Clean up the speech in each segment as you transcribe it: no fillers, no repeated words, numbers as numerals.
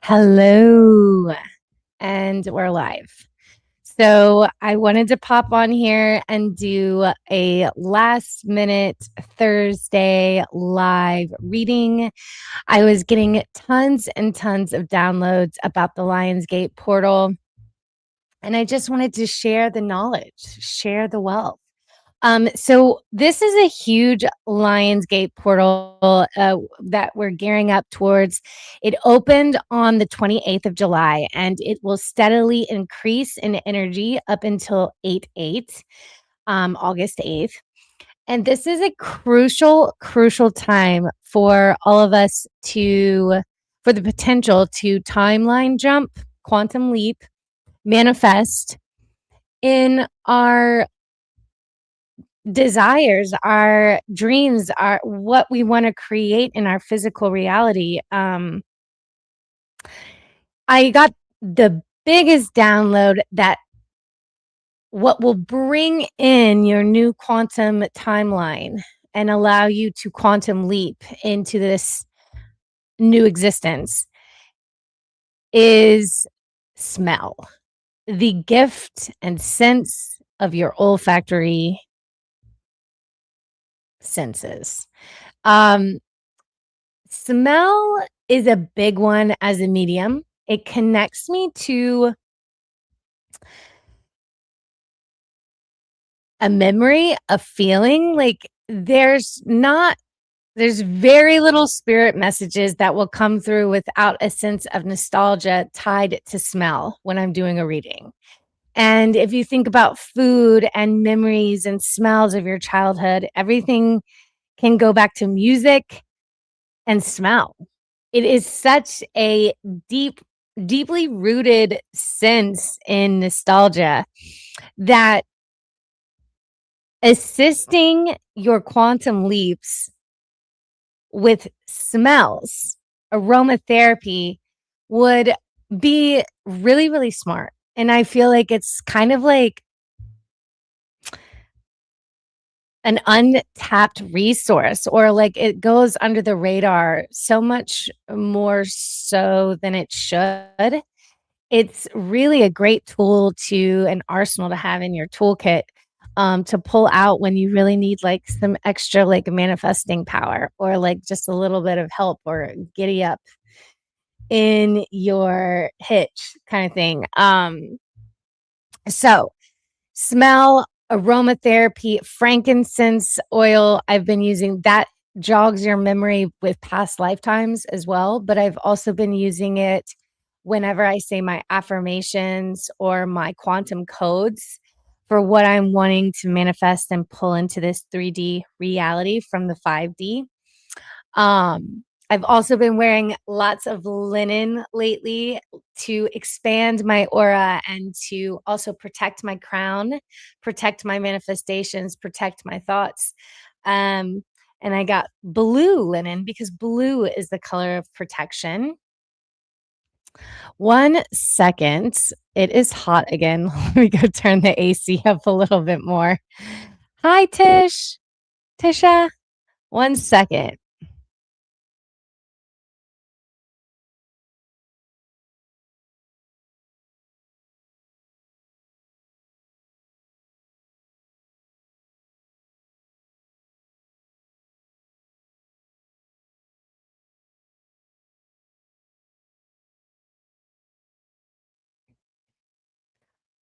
Hello, and we're live. So I wanted to pop on here and do a last minute Thursday live reading. I was getting tons and tons of downloads about the Lionsgate portal, and I just wanted to share the knowledge, share the wealth. So this is a huge Lionsgate portal that we're gearing up towards. It opened on the 28th of July, and it will steadily increase in energy up until 8/8, August 8th. And this is a crucial, crucial time for all of us for the potential to timeline jump, quantum leap, manifest in our desires, our dreams, are what we want to create in our physical reality. I got the biggest download that what will bring in your new quantum timeline and allow you to quantum leap into this new existence is smell, the gift and sense of your olfactory senses. Smell is a big one as a medium. It connects me to a memory, a feeling. Like there's very little spirit messages that will come through without a sense of nostalgia tied to smell when I'm doing a reading. And if you think about food and memories and smells of your childhood, everything can go back to music and smell. It is such a deeply rooted sense in nostalgia that assisting your quantum leaps with smells, aromatherapy would be really, really smart. And I feel like it's kind of like an untapped resource, or like it goes under the radar so much more so than it should. It's really a great tool to an arsenal to have in your toolkit, to pull out when you really need like some extra like manifesting power, or like just a little bit of help or giddy up in your hitch kind of thing. So smell, aromatherapy, frankincense oil. I've been using that, jogs your memory with past lifetimes as well. But I've also been using it whenever I say my affirmations or my quantum codes for what I'm wanting to manifest and pull into this 3D reality from the 5D. I've also been wearing lots of linen lately to expand my aura and to also protect my crown, protect my manifestations, protect my thoughts. And I got blue linen because blue is the color of protection. 1 second. It is hot again. Let me go turn the AC up a little bit more. Hi, Tisha. 1 second.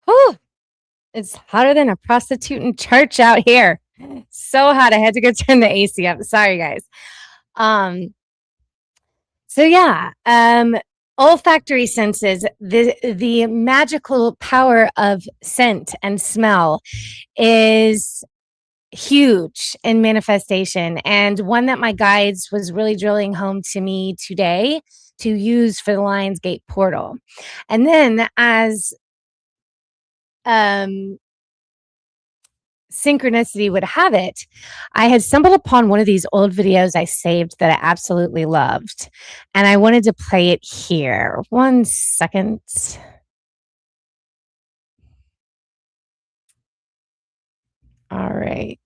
Oh, it's hotter than a prostitute in church out here. So hot. I had to go turn the AC up. Sorry, guys. Um, so yeah, olfactory senses, the magical power of scent and smell is huge in manifestation, and one that my guides was really drilling home to me today to use for the Lionsgate portal. And then as synchronicity would have it, I had stumbled upon one of these old videos I saved that I absolutely loved, and I wanted to play it here. 1 second. All right.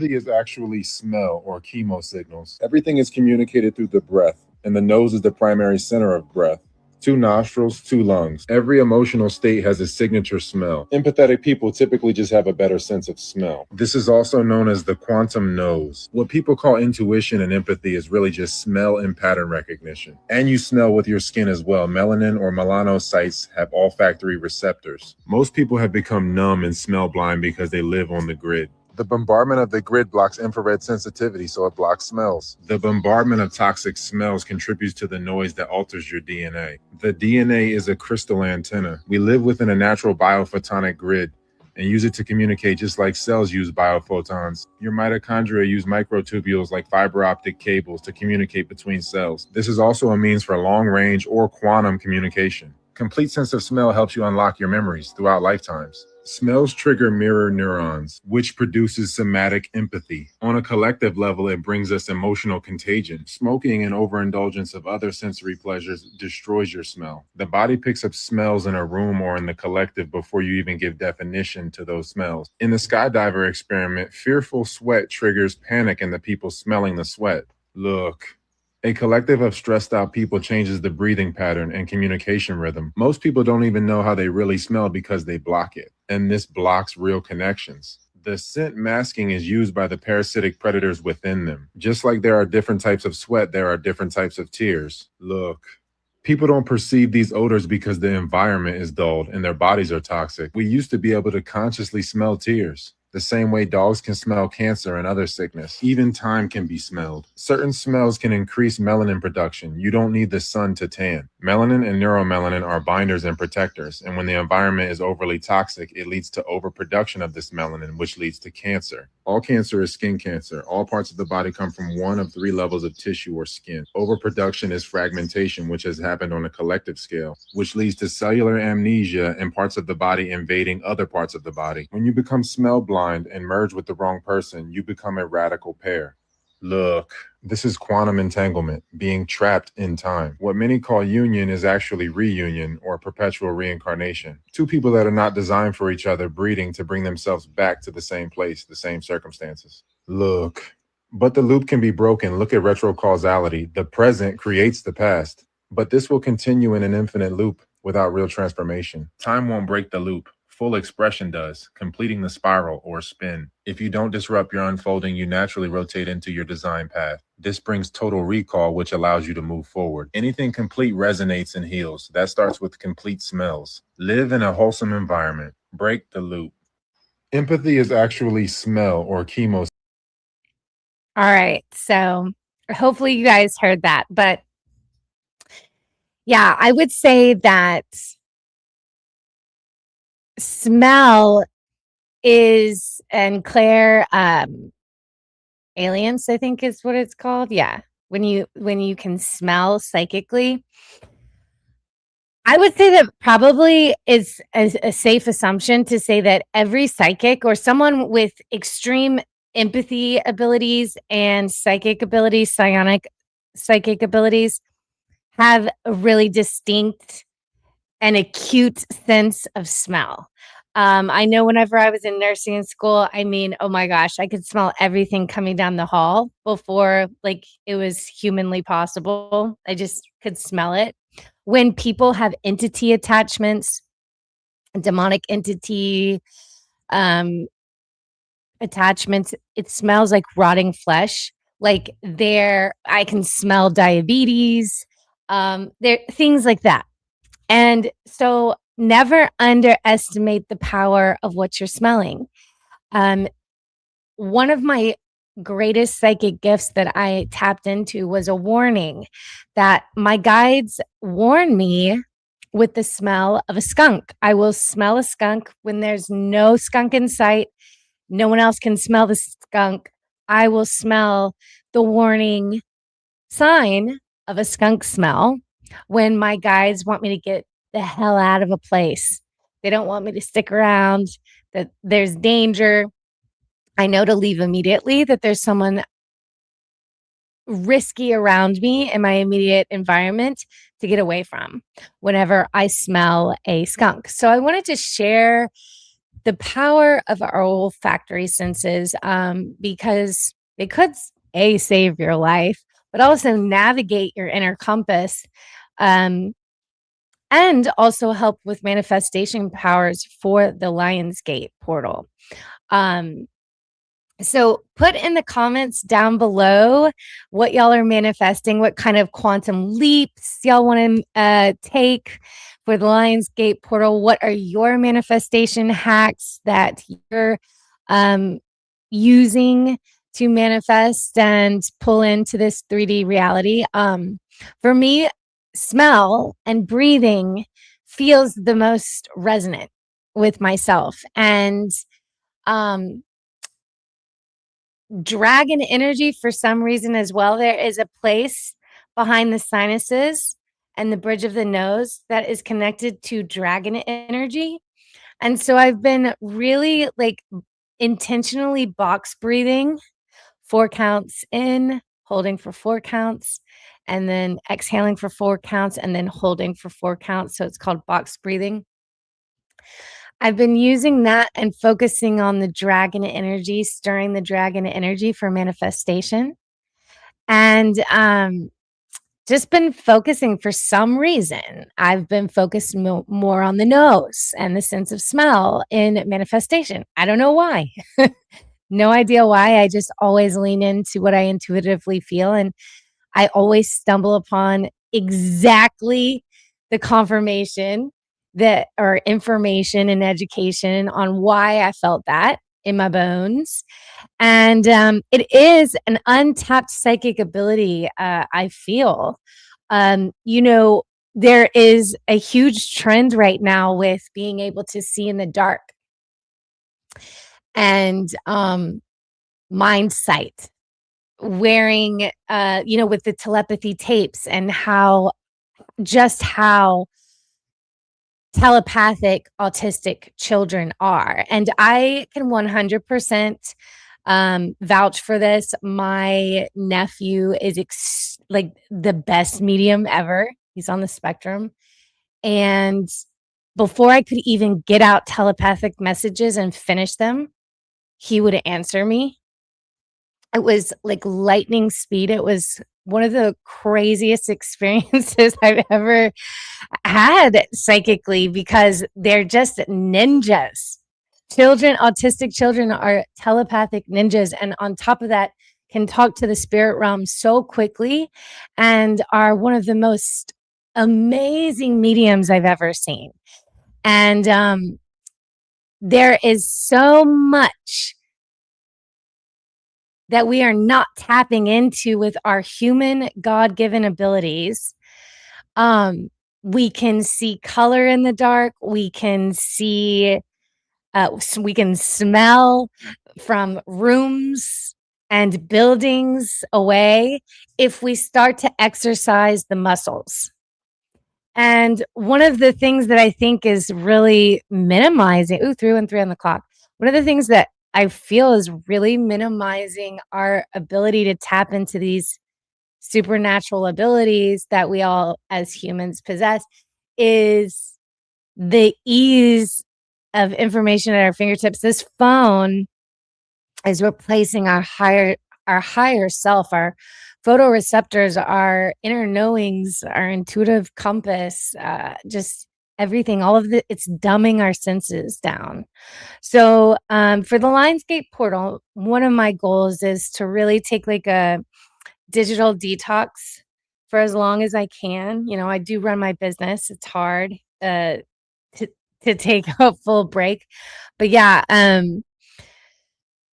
Is actually smell or chemo signals. Everything is communicated through the breath. and the nose is the primary center of breath. Two nostrils, two lungs. Every emotional state has a signature smell. Empathetic people typically just have a better sense of smell. This is also known as the quantum nose. What people call intuition and empathy is really just smell and pattern recognition. And you smell with your skin as well. Melanin or melanocytes have olfactory receptors. Most people have become numb and smell blind because they live on the grid. The bombardment of the grid blocks infrared sensitivity, so it blocks smells. The bombardment of toxic smells contributes to the noise that alters your DNA. The DNA is a crystal antenna. We live within a natural biophotonic grid and use it to communicate just like cells use biophotons. Your mitochondria use microtubules like fiber optic cables to communicate between cells. This is also a means for long range or quantum communication. Complete sense of smell helps you unlock your memories throughout lifetimes. Smells trigger mirror neurons, which produces somatic empathy. On a collective level, it brings us emotional contagion. Smoking and overindulgence of other sensory pleasures destroys your smell. The body picks up smells in a room or in the collective before you even give definition to those smells. In the skydiver experiment, fearful sweat triggers panic in the people smelling the sweat. Look. A collective of stressed out people changes the breathing pattern and communication rhythm. Most people don't even know how they really smell because they block it, and this blocks real connections. The scent masking is used by the parasitic predators within them. Just like there are different types of sweat, there are different types of tears. Look. People don't perceive these odors because the environment is dulled and their bodies are toxic. We used to be able to consciously smell tears. The same way dogs can smell cancer and other sickness. Even time can be smelled. Certain smells can increase melanin production. You don't need the sun to tan. Melanin and neuromelanin are binders and protectors, and when the environment is overly toxic, it leads to overproduction of this melanin, which leads to cancer. All cancer is skin cancer. All parts of the body come from one of three levels of tissue or skin. Overproduction is fragmentation, which has happened on a collective scale, which leads to cellular amnesia and parts of the body invading other parts of the body. When you become smell blind and merge with the wrong person, you become a radical pair. Look, this is quantum entanglement, being trapped in time. What many call union is actually reunion or perpetual reincarnation. Two people that are not designed for each other breeding to bring themselves back to the same place, the same circumstances. Look. But the loop can be broken. Look at retrocausality. The present creates the past. But this will continue in an infinite loop without real transformation. Time won't break the loop. Full expression does, completing the spiral or spin. If you don't disrupt your unfolding, you naturally rotate into your design path. This brings total recall, which allows you to move forward. Anything complete resonates and heals. That starts with complete smells. Live in a wholesome environment. Break the loop. Empathy is actually smell or chemo. All right. So hopefully you guys heard that. But yeah, I would say that smell is, and Claire, aliens, I think is what it's called. Yeah. When you can smell psychically, I would say that probably is a safe assumption to say that every psychic or someone with extreme empathy abilities and psychic abilities, psionic psychic abilities, have a really distinct and acute sense of smell. I know whenever I was in nursing school, I mean, oh my gosh, I could smell everything coming down the hall before like it was humanly possible. I just could smell it. When people have entity attachments, demonic entity attachments, it smells like rotting flesh. Like I can smell diabetes, there things like that. And so never underestimate the power of what you're smelling. One of my greatest psychic gifts that I tapped into was a warning that my guides warn me with the smell of a skunk. I will smell a skunk when there's no skunk in sight. No one else can smell the skunk. I will smell the warning sign of a skunk smell when my guides want me to get the hell out of a place. They don't want me to stick around, that there's danger. I know to leave immediately, that there's someone risky around me in my immediate environment to get away from whenever I smell a skunk. So I wanted to share the power of our olfactory senses because it could save your life, but also navigate your inner compass, um, and also help with manifestation powers for the Lionsgate portal. Um, so put in the comments down below what y'all are manifesting, what kind of quantum leaps y'all want to take for the Lionsgate portal. What are your manifestation hacks that you're using to manifest and pull into this 3D reality? For me, smell and breathing feels the most resonant with myself. And dragon energy, for some reason as well, there is a place behind the sinuses and the bridge of the nose that is connected to dragon energy. And so I've been really like intentionally box breathing, 4 counts in, holding for 4 counts, and then exhaling for 4 counts, and then holding for 4 counts. So it's called box breathing. I've been using that and focusing on the dragon energy, stirring the dragon energy for manifestation. And just been focusing for some reason. I've been focused more on the nose and the sense of smell in manifestation. I don't know why. No idea why. I just always lean into what I intuitively feel. And I always stumble upon exactly the confirmation that or information and education on why I felt that in my bones. And it is an untapped psychic ability, I feel. There is a huge trend right now with being able to see in the dark and mind sight, wearing, with the telepathy tapes, and how telepathic autistic children are. And I can 100% vouch for this. My nephew is like the best medium ever. He's on the spectrum. And before I could even get out telepathic messages and finish them, he would answer me. It was like lightning speed. It was one of the craziest experiences I've ever had psychically, because they're just ninjas. Autistic children are telepathic ninjas. And on top of that, can talk to the spirit realm so quickly and are one of the most amazing mediums I've ever seen. And there is so much that we are not tapping into with our human God-given abilities. We can see color in the dark. We can see, we can smell from rooms and buildings away if we start to exercise the muscles. And one of the things that I think is really minimizing, 3 and 3 on the clock. One of the things that I feel is really minimizing our ability to tap into these supernatural abilities that we all as humans possess is the ease of information at our fingertips. This phone is replacing our higher self, our photoreceptors, our inner knowings, our intuitive compass, just everything, all of it's dumbing our senses down. So for the Lionsgate portal, one of my goals is to really take like a digital detox for as long as I can. I do run my business. It's hard to take a full break. But yeah,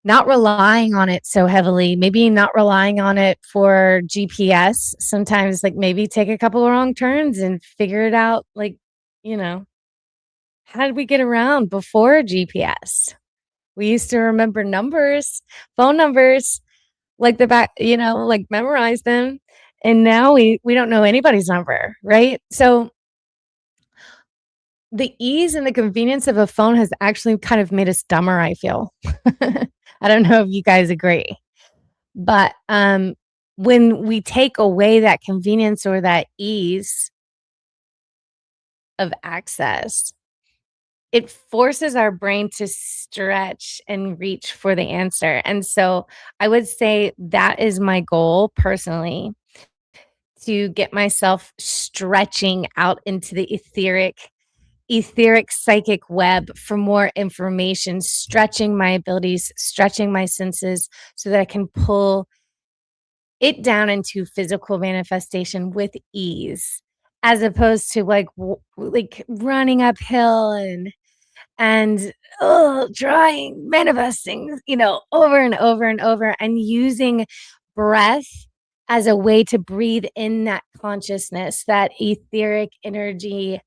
not relying on it so heavily, maybe not relying on it for GPS. Sometimes like maybe take a couple of wrong turns and figure it out. Like, how did we get around before GPS? We used to remember numbers, phone numbers, like the back, like memorize them. And now we don't know anybody's number, right? So the ease and the convenience of a phone has actually kind of made us dumber, I feel. I don't know if you guys agree. But when we take away that convenience or that ease of access, it forces our brain to stretch and reach for the answer. And so I would say that is my goal personally, to get myself stretching out into the etheric psychic web for more information, stretching my abilities, stretching my senses so that I can pull it down into physical manifestation with ease, as opposed to like running uphill and trying manifesting, over and over and over, and using breath as a way to breathe in that consciousness, that etheric energy.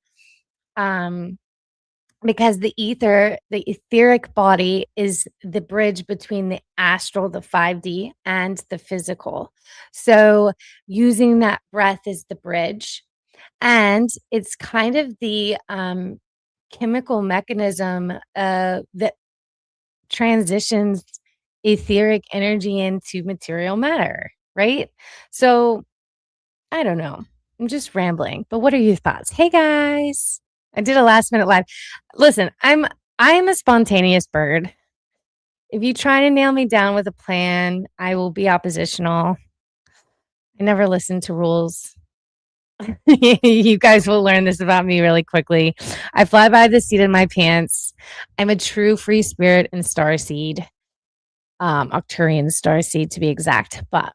Because the etheric body is the bridge between the astral, the 5D, and the physical. So using that breath is the bridge. And it's kind of the chemical mechanism that transitions etheric energy into material matter, right? So I don't know. I'm just rambling, but what are your thoughts? Hey guys, I did a last minute live. Listen, I'm a spontaneous bird. If you try to nail me down with a plan, I will be oppositional. I never listen to rules. You guys will learn this about me really quickly. I fly by the seat of my pants. I'm a true free spirit and star seed, Octurian star seed to be exact. But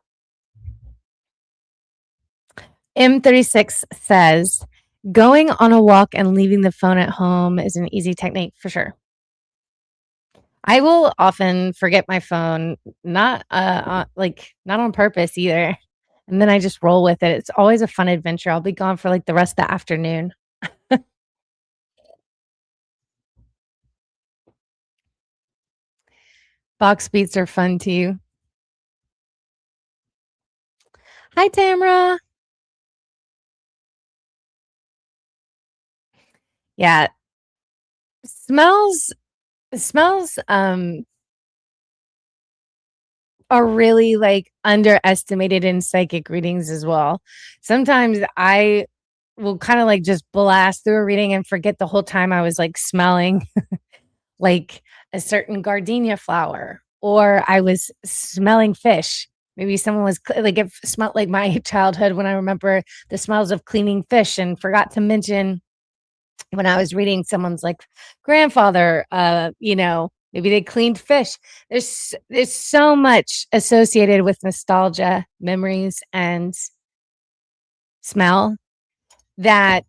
M36 says, going on a walk and leaving the phone at home is an easy technique for sure. I will often forget my phone, not not on purpose either. And then I just roll with it. It's always a fun adventure. I'll be gone for like the rest of the afternoon. Box beats are fun too. Hi, Tamra. Yeah, smells are really like underestimated in psychic readings as well. Sometimes I will kind of like just blast through a reading and forget the whole time I was like smelling like a certain gardenia flower, or I was smelling fish. Maybe someone was like, it smelled like my childhood when I remember the smells of cleaning fish, and forgot to mention when I was reading someone's like grandfather, maybe they cleaned fish. There's so much associated with nostalgia, memories, and smell that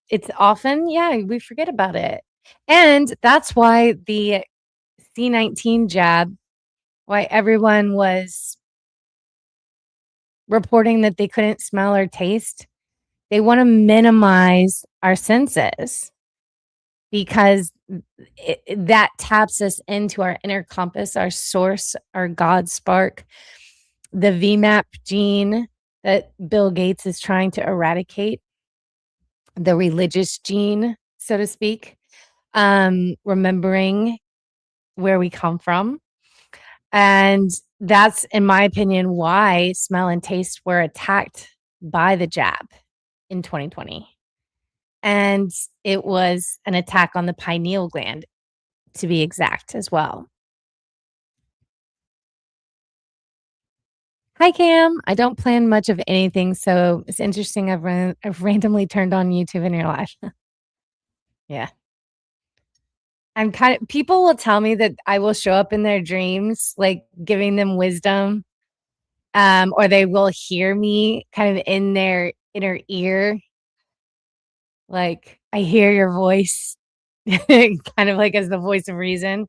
it's often, yeah, we forget about it. And that's why the C-19 jab, why everyone was reporting that they couldn't smell or taste. They want to minimize our senses because that taps us into our inner compass, our source, our God spark, the VMAP gene that Bill Gates is trying to eradicate, the religious gene, so to speak, remembering where we come from. And that's, in my opinion, why smell and taste were attacked by the jab in 2020. And it was an attack on the pineal gland, to be exact, as well. Hi, Cam. I don't plan much of anything, so it's interesting. I've randomly turned on YouTube in your life. Yeah. People will tell me that I will show up in their dreams, like giving them wisdom, or they will hear me kind of in their inner ear. Like, I hear your voice, kind of like as the voice of reason.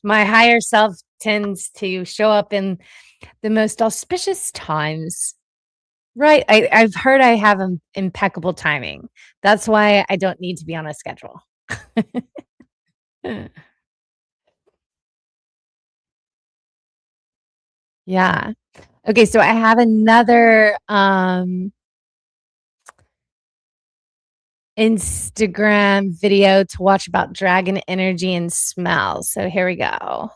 My higher self tends to show up in the most auspicious times. Right. I've heard I have impeccable timing. That's why I don't need to be on a schedule. Yeah. Okay, so I have another Instagram video to watch about dragon energy and smell. So here we go.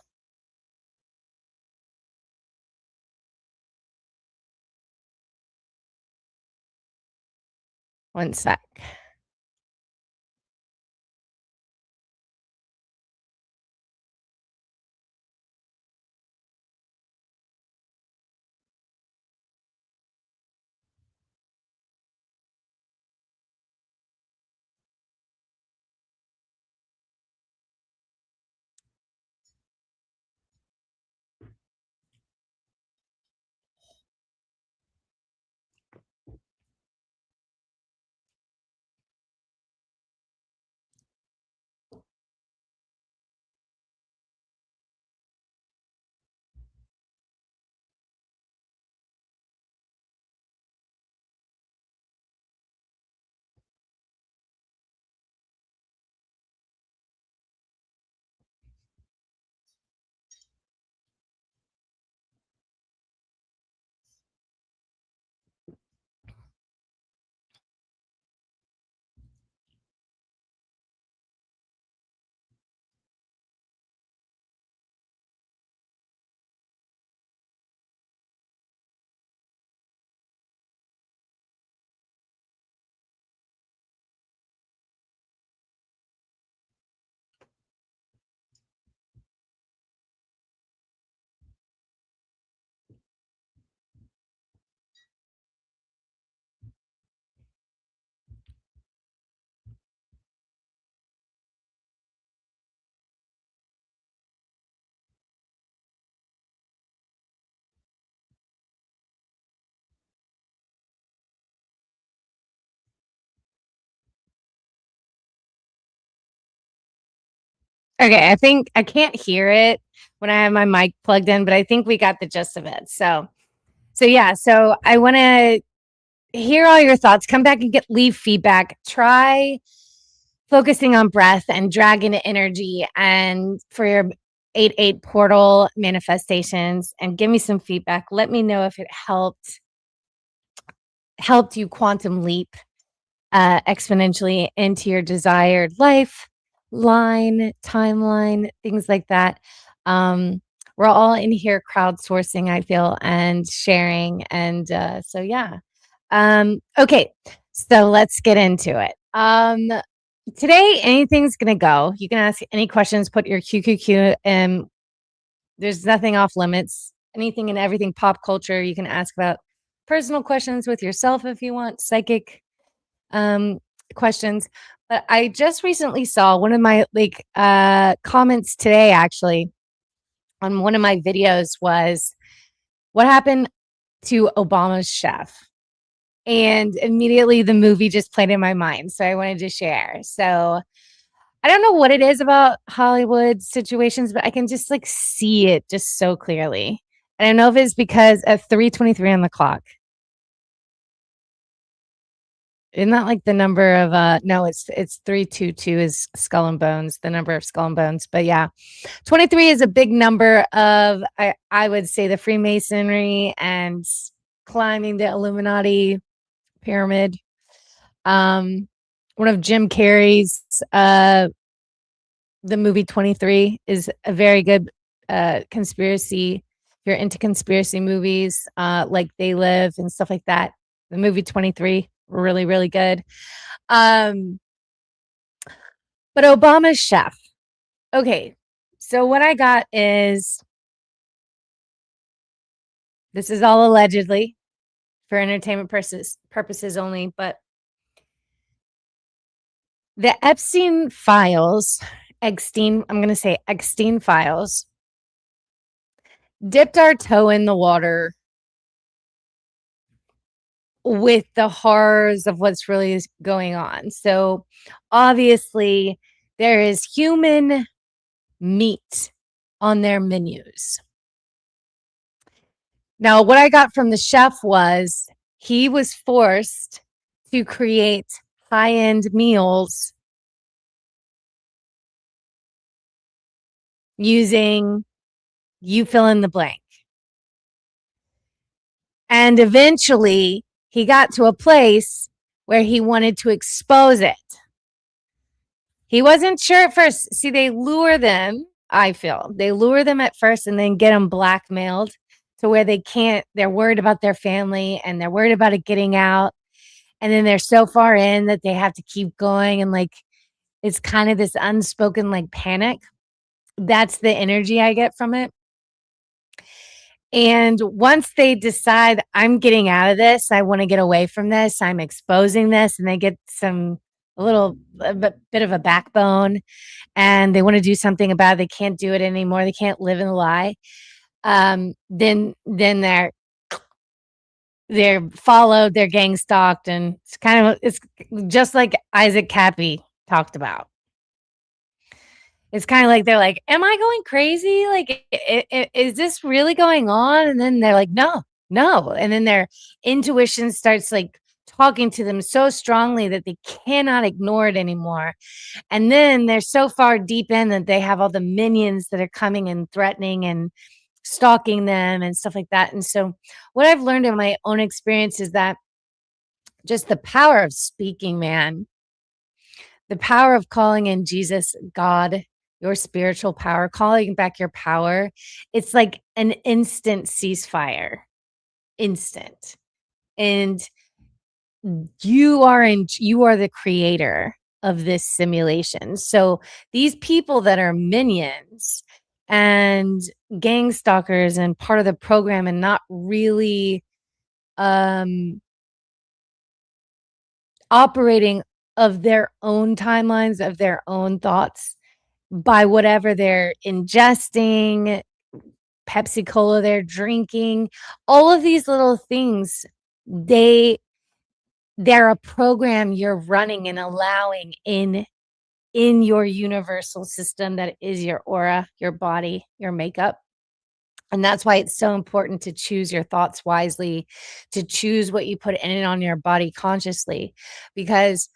One sec. Okay, I think I can't hear it when I have my mic plugged in, but I think we got the gist of it. So yeah, so I want to hear all your thoughts. Come back and leave feedback. Try focusing on breath and dragon energy and for your 8-8 portal manifestations, and give me some feedback. Let me know if it helped you quantum leap exponentially into your desired life line, timeline, things like that. We're all in here crowdsourcing, I feel, and sharing. And so, yeah. Okay, so let's get into it. Today, anything's going to go. You can ask any questions, put your QQQ, and there's nothing off limits. Anything and everything pop culture, you can ask about personal questions with yourself if you want, psychic questions. But I just recently saw one of my comments today actually on one of my videos was what happened to Obama's chef. And immediately the movie just played in my mind. So I wanted to share. So I don't know what it is about Hollywood situations, but I can just like see it just so clearly. And I don't know if it's because at 3:23 on the clock. Isn't that like the number of no, it's 322 is skull and bones, the number of skull and bones. But yeah, 23 is a big number of I would say the Freemasonry and climbing the Illuminati pyramid. One of Jim Carrey's the movie 23 is a very good conspiracy. If you're into conspiracy movies, like They Live and stuff like that, the movie 23, really, really good. But Obama's chef. Okay, so what I got is, this is all allegedly for entertainment purposes only, but the Epstein files, I'm going to say Epstein files, dipped our toe in the water with the horrors of what's really going on. So obviously there is human meat on their menus. Now, what I got from the chef was he was forced to create high-end meals using you fill in the blank. And eventually he got to a place where he wanted to expose it. He wasn't sure at first. See, they lure them, I feel. They lure them at first and then get them blackmailed to where they're worried about their family and they're worried about it getting out. And then they're so far in that they have to keep going. And like, it's kind of this unspoken like panic. That's the energy I get from it. And once they decide I'm getting out of this, I want to get away from this, I'm exposing this, and they get a bit of a backbone and they want to do something about it. They can't do it anymore. They can't live in a lie. Then they're followed, they're gang stalked, and it's just like Isaac Cappy talked about. It's kind of like they're like, am I going crazy? Like, is this really going on? And then they're like, no. And then their intuition starts like talking to them so strongly that they cannot ignore it anymore. And then they're so far deep in that they have all the minions that are coming and threatening and stalking them and stuff like that. And so what I've learned in my own experience is that just the power of speaking, man, the power of calling in Jesus, God, your spiritual power, calling back your power. It's like an instant ceasefire, instant. And you are the creator of this simulation. So these people that are minions and gang stalkers and part of the program and not really operating of their own timelines, of their own thoughts, by whatever they're ingesting, Pepsi Cola they're drinking, all of these little things, they're a program you're running and allowing in in your universal system that is your aura, your body, your makeup. And that's why it's so important to choose your thoughts wisely, to choose what you put in and on your body consciously, because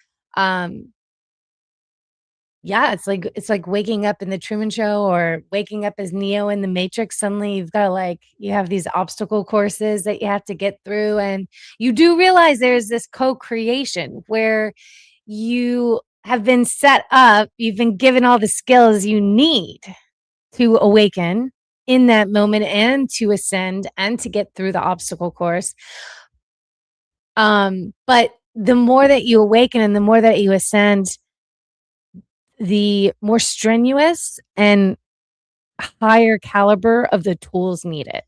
yeah, it's like waking up in the Truman Show or waking up as Neo in the Matrix. Suddenly you've got like you have these obstacle courses that you have to get through, and you do realize there's this co-creation where you have been set up, you've been given all the skills you need to awaken in that moment and to ascend and to get through the obstacle course. But the more that you awaken and the more that you ascend, the more strenuous and higher caliber of the tools needed.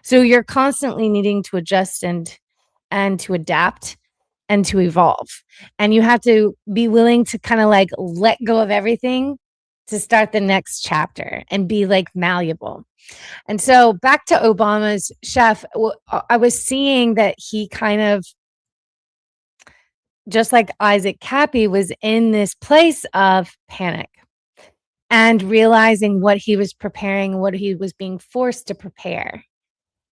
So you're constantly needing to adjust and to adapt and to evolve. And you have to be willing to kind of like let go of everything to start the next chapter and be like malleable. And so back to Obama's chef, I was seeing that he kind of, just like Isaac Cappy, was in this place of panic and realizing what he was preparing, what he was being forced to prepare.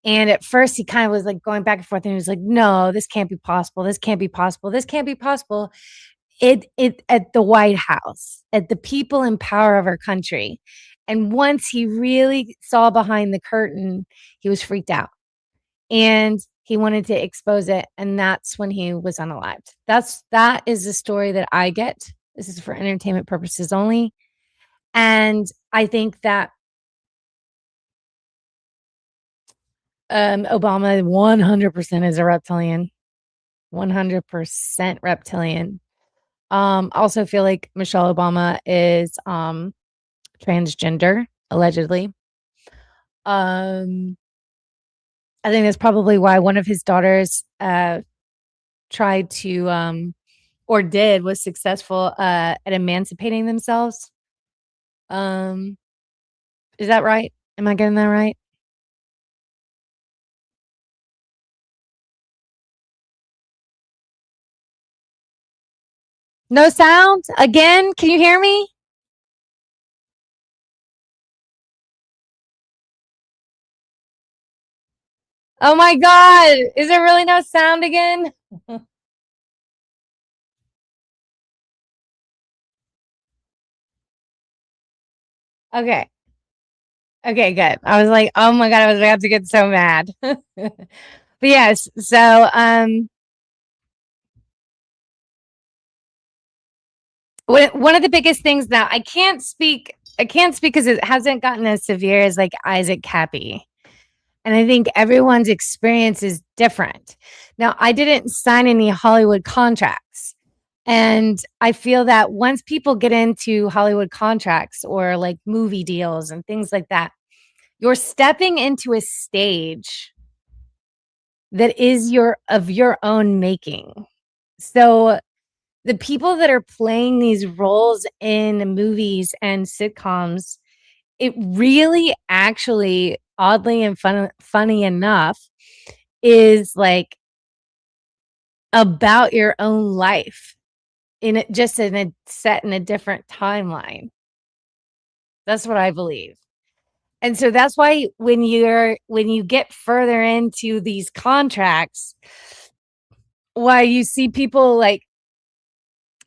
And at first he kind of was like going back and forth and he was like, no, this can't be possible. This can't be possible. This can't be possible. It at the White House, at the people in power of our country. And once he really saw behind the curtain, he was freaked out and he wanted to expose it. And that's when he was unalived. That is the story that I get. This is for entertainment purposes only. And I think that Obama 100% is a reptilian. 100% reptilian. Also feel like Michelle Obama is transgender, allegedly. I think that's probably why one of his daughters tried to or did was successful at emancipating themselves. Is that right? Am I getting that right? No sound? Again? Can you hear me? Oh my God. Is there really no sound again? Okay. Okay, good. I was like, oh my God, I was about to get so mad. But yes, so one of the biggest things that I can't speak because it hasn't gotten as severe as like Isaac Cappy. And I think everyone's experience is different. Now, I didn't sign any Hollywood contracts. And I feel that once people get into Hollywood contracts or like movie deals and things like that, you're stepping into a stage that is of your own making. So the people that are playing these roles in movies and sitcoms, it really actually, oddly and funny enough, is like about your own life in it, just in a set in a different timeline. That's what I believe. And so that's why when you get further into these contracts, why you see people like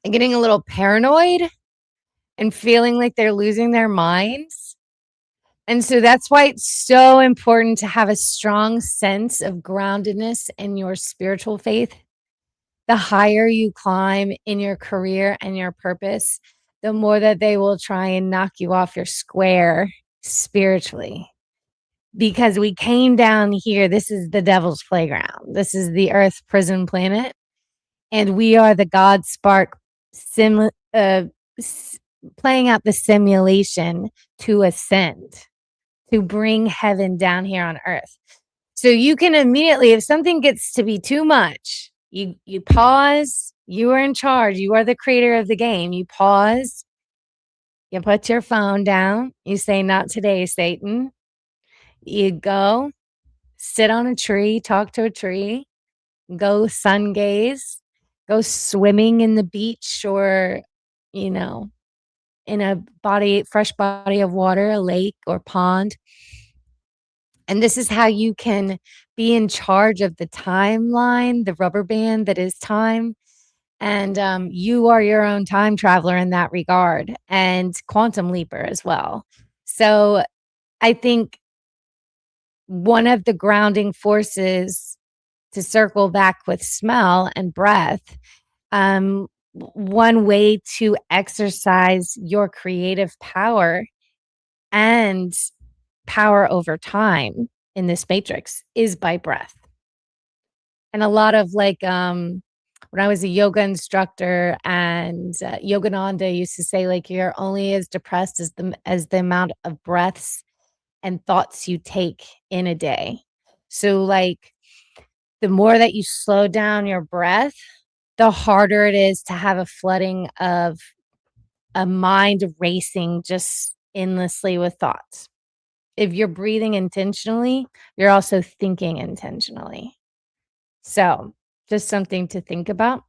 getting a little paranoid and feeling like they're losing their minds. And so that's why it's so important to have a strong sense of groundedness in your spiritual faith. The higher you climb in your career and your purpose, the more that they will try and knock you off your square spiritually. Because we came down here, this is the devil's playground. This is the Earth prison planet. And we are the God spark playing out the simulation to ascend, to bring heaven down here on earth. So you can immediately, if something gets to be too much, you pause. You are in charge. You are the creator of the game. You pause. You put your phone down. You say, "Not today, Satan." You go sit on a tree, talk to a tree, go sun gaze, go swimming in the beach or, you know, in a fresh body of water, a lake or pond. And this is how you can be in charge of the timeline, the rubber band that is time. And you are your own time traveler in that regard, and quantum leaper as well. So I think one of the grounding forces, to circle back with smell and breath, one way to exercise your creative power and power over time in this matrix is by breath. And a lot of when I was a yoga instructor, and Yogananda used to say, like, you're only as depressed as the amount of breaths and thoughts you take in a day. So like the more that you slow down your breath, the harder it is to have a flooding of a mind racing just endlessly with thoughts. If you're breathing intentionally, you're also thinking intentionally. So just something to think about.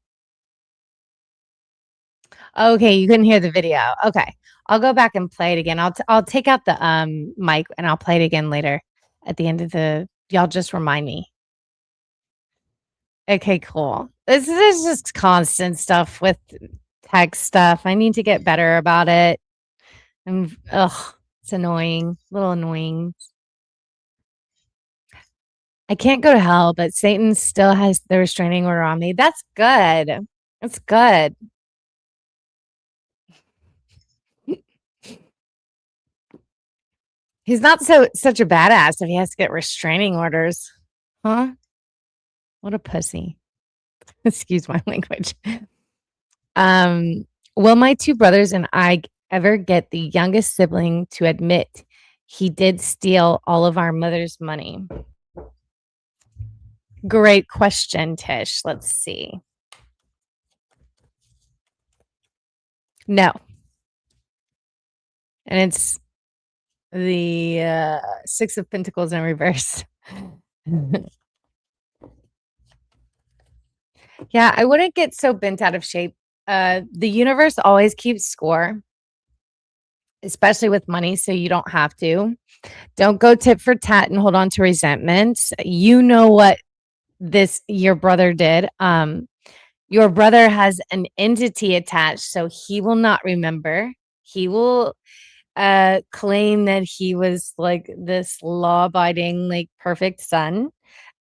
Okay, you couldn't hear the video. Okay, I'll go back and play it again. I'll take out the mic and I'll play it again later at the end of the. Y'all just remind me. Okay, cool. This is just constant stuff with text stuff. I need to get better about it. It's annoying, a little annoying. I can't go to hell, but Satan still has the restraining order on me. That's good. That's good. He's not such a badass if he has to get restraining orders. Huh? What a pussy. Excuse my language. Will my two brothers and I ever get the youngest sibling to admit he did steal all of our mother's money? Great question, Tish. Let's see. No. And it's the Six of Pentacles in reverse. Yeah, I wouldn't get so bent out of shape. The universe always keeps score, especially with money, so you don't have to. Don't go tit for tat and hold on to resentment. You know what your brother did. Your brother has an entity attached, so he will not remember. He will claim that he was like this law-abiding, like perfect son,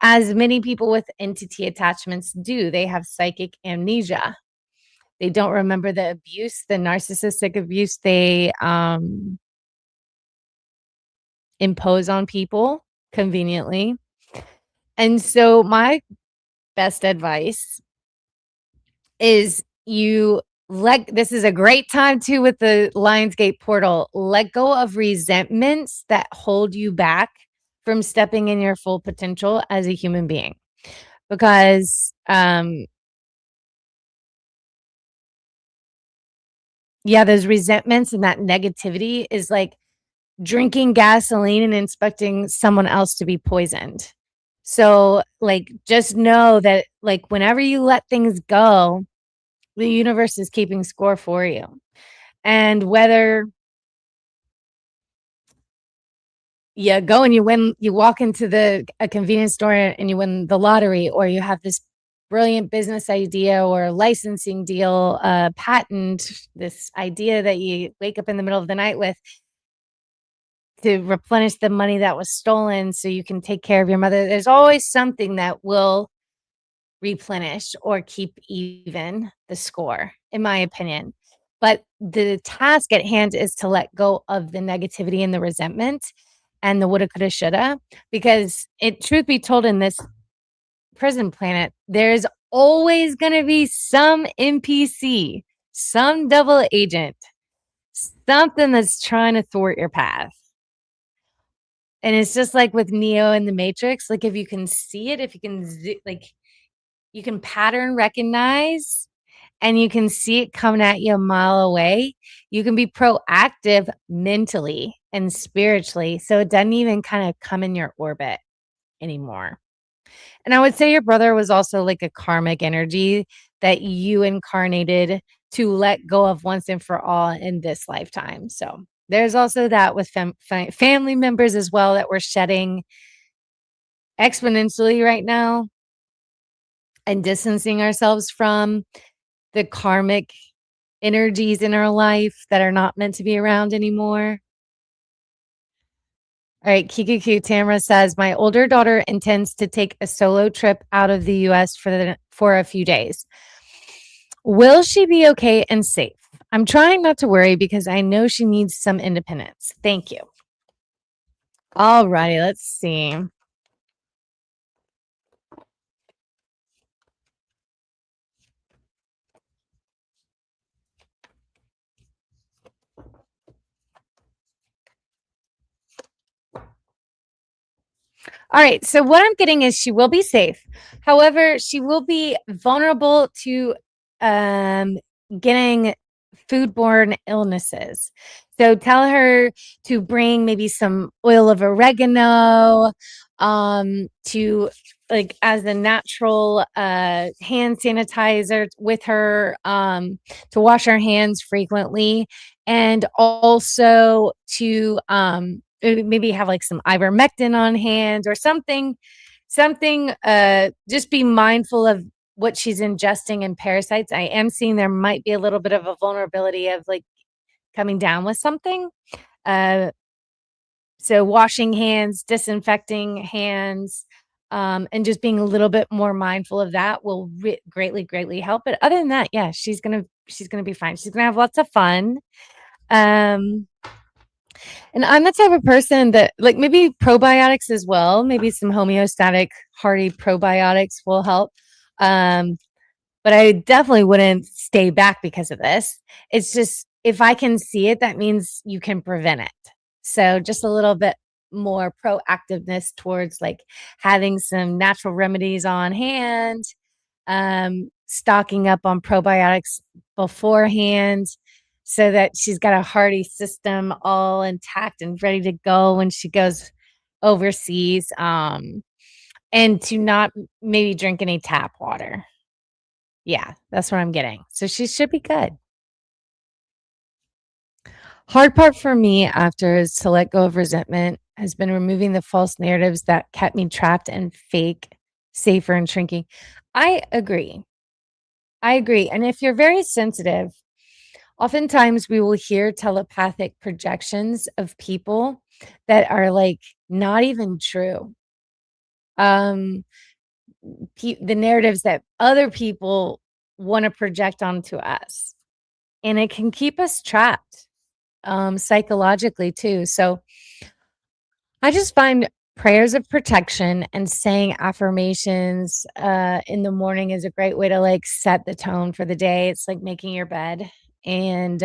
as many people with entity attachments do. They have psychic amnesia. They don't remember the abuse, the narcissistic abuse they impose on people conveniently. And so my best advice is this is a great time too with the Lionsgate portal. Let go of resentments that hold you back from stepping in your full potential as a human being. Because those resentments and that negativity is like drinking gasoline and expecting someone else to be poisoned. So like, just know that like whenever you let things go, the universe is keeping score for you. And whether you go and you walk into a convenience store and you win the lottery, or you have this brilliant business idea or licensing deal, patent, this idea that you wake up in the middle of the night with to replenish the money that was stolen so you can take care of your mother. There's always something that will replenish or keep even the score, in my opinion. But the task at hand is to let go of the negativity and the resentment and the woulda, coulda, shoulda, because truth be told, in this prison planet, there's always going to be some NPC, some double agent, something that's trying to thwart your path. And it's just like with Neo in the Matrix. Like, if you can see it, if you can you can pattern recognize and you can see it coming at you a mile away, you can be proactive mentally and spiritually. So it doesn't even kind of come in your orbit anymore. And I would say your brother was also like a karmic energy that you incarnated to let go of once and for all in this lifetime. So there's also that with family members as well that we're shedding exponentially right now and distancing ourselves from the karmic energies in our life that are not meant to be around anymore. All right, Kikuku Tamara says, my older daughter intends to take a solo trip out of the US for a few days. Will she be okay and safe? I'm trying not to worry because I know she needs some independence. Thank you. All righty, let's see. All right, so what I'm getting is she will be safe. However, she will be vulnerable to getting foodborne illnesses. So tell her to bring maybe some oil of oregano to like as a natural hand sanitizer with her to wash her hands frequently, and also to maybe have like some ivermectin on hand or something just be mindful of what she's ingesting and parasites. I am seeing there might be a little bit of a vulnerability of like coming down with something. So washing hands, disinfecting hands, and just being a little bit more mindful of that will greatly help. But other than that, yeah, she's gonna be fine. She's gonna have lots of fun. And I'm the type of person that like maybe probiotics as well, maybe some homeostatic hearty probiotics will help. But I definitely wouldn't stay back because of this. It's just if I can see it, that means you can prevent it. So just a little bit more proactiveness towards like having some natural remedies on hand, stocking up on probiotics beforehand so that she's got a hearty system all intact and ready to go when she goes overseas. And to not maybe drink any tap water. Yeah, that's what I'm getting. So she should be good. Hard part for me after is to let go of resentment has been removing the false narratives that kept me trapped and fake, safer and shrinking. I agree. And if you're very sensitive, oftentimes we will hear telepathic projections of people that are like not even true. The narratives that other people want to project onto us, and it can keep us trapped psychologically too. So I just find prayers of protection and saying affirmations in the morning is a great way to like set the tone for the day. It's like making your bed, and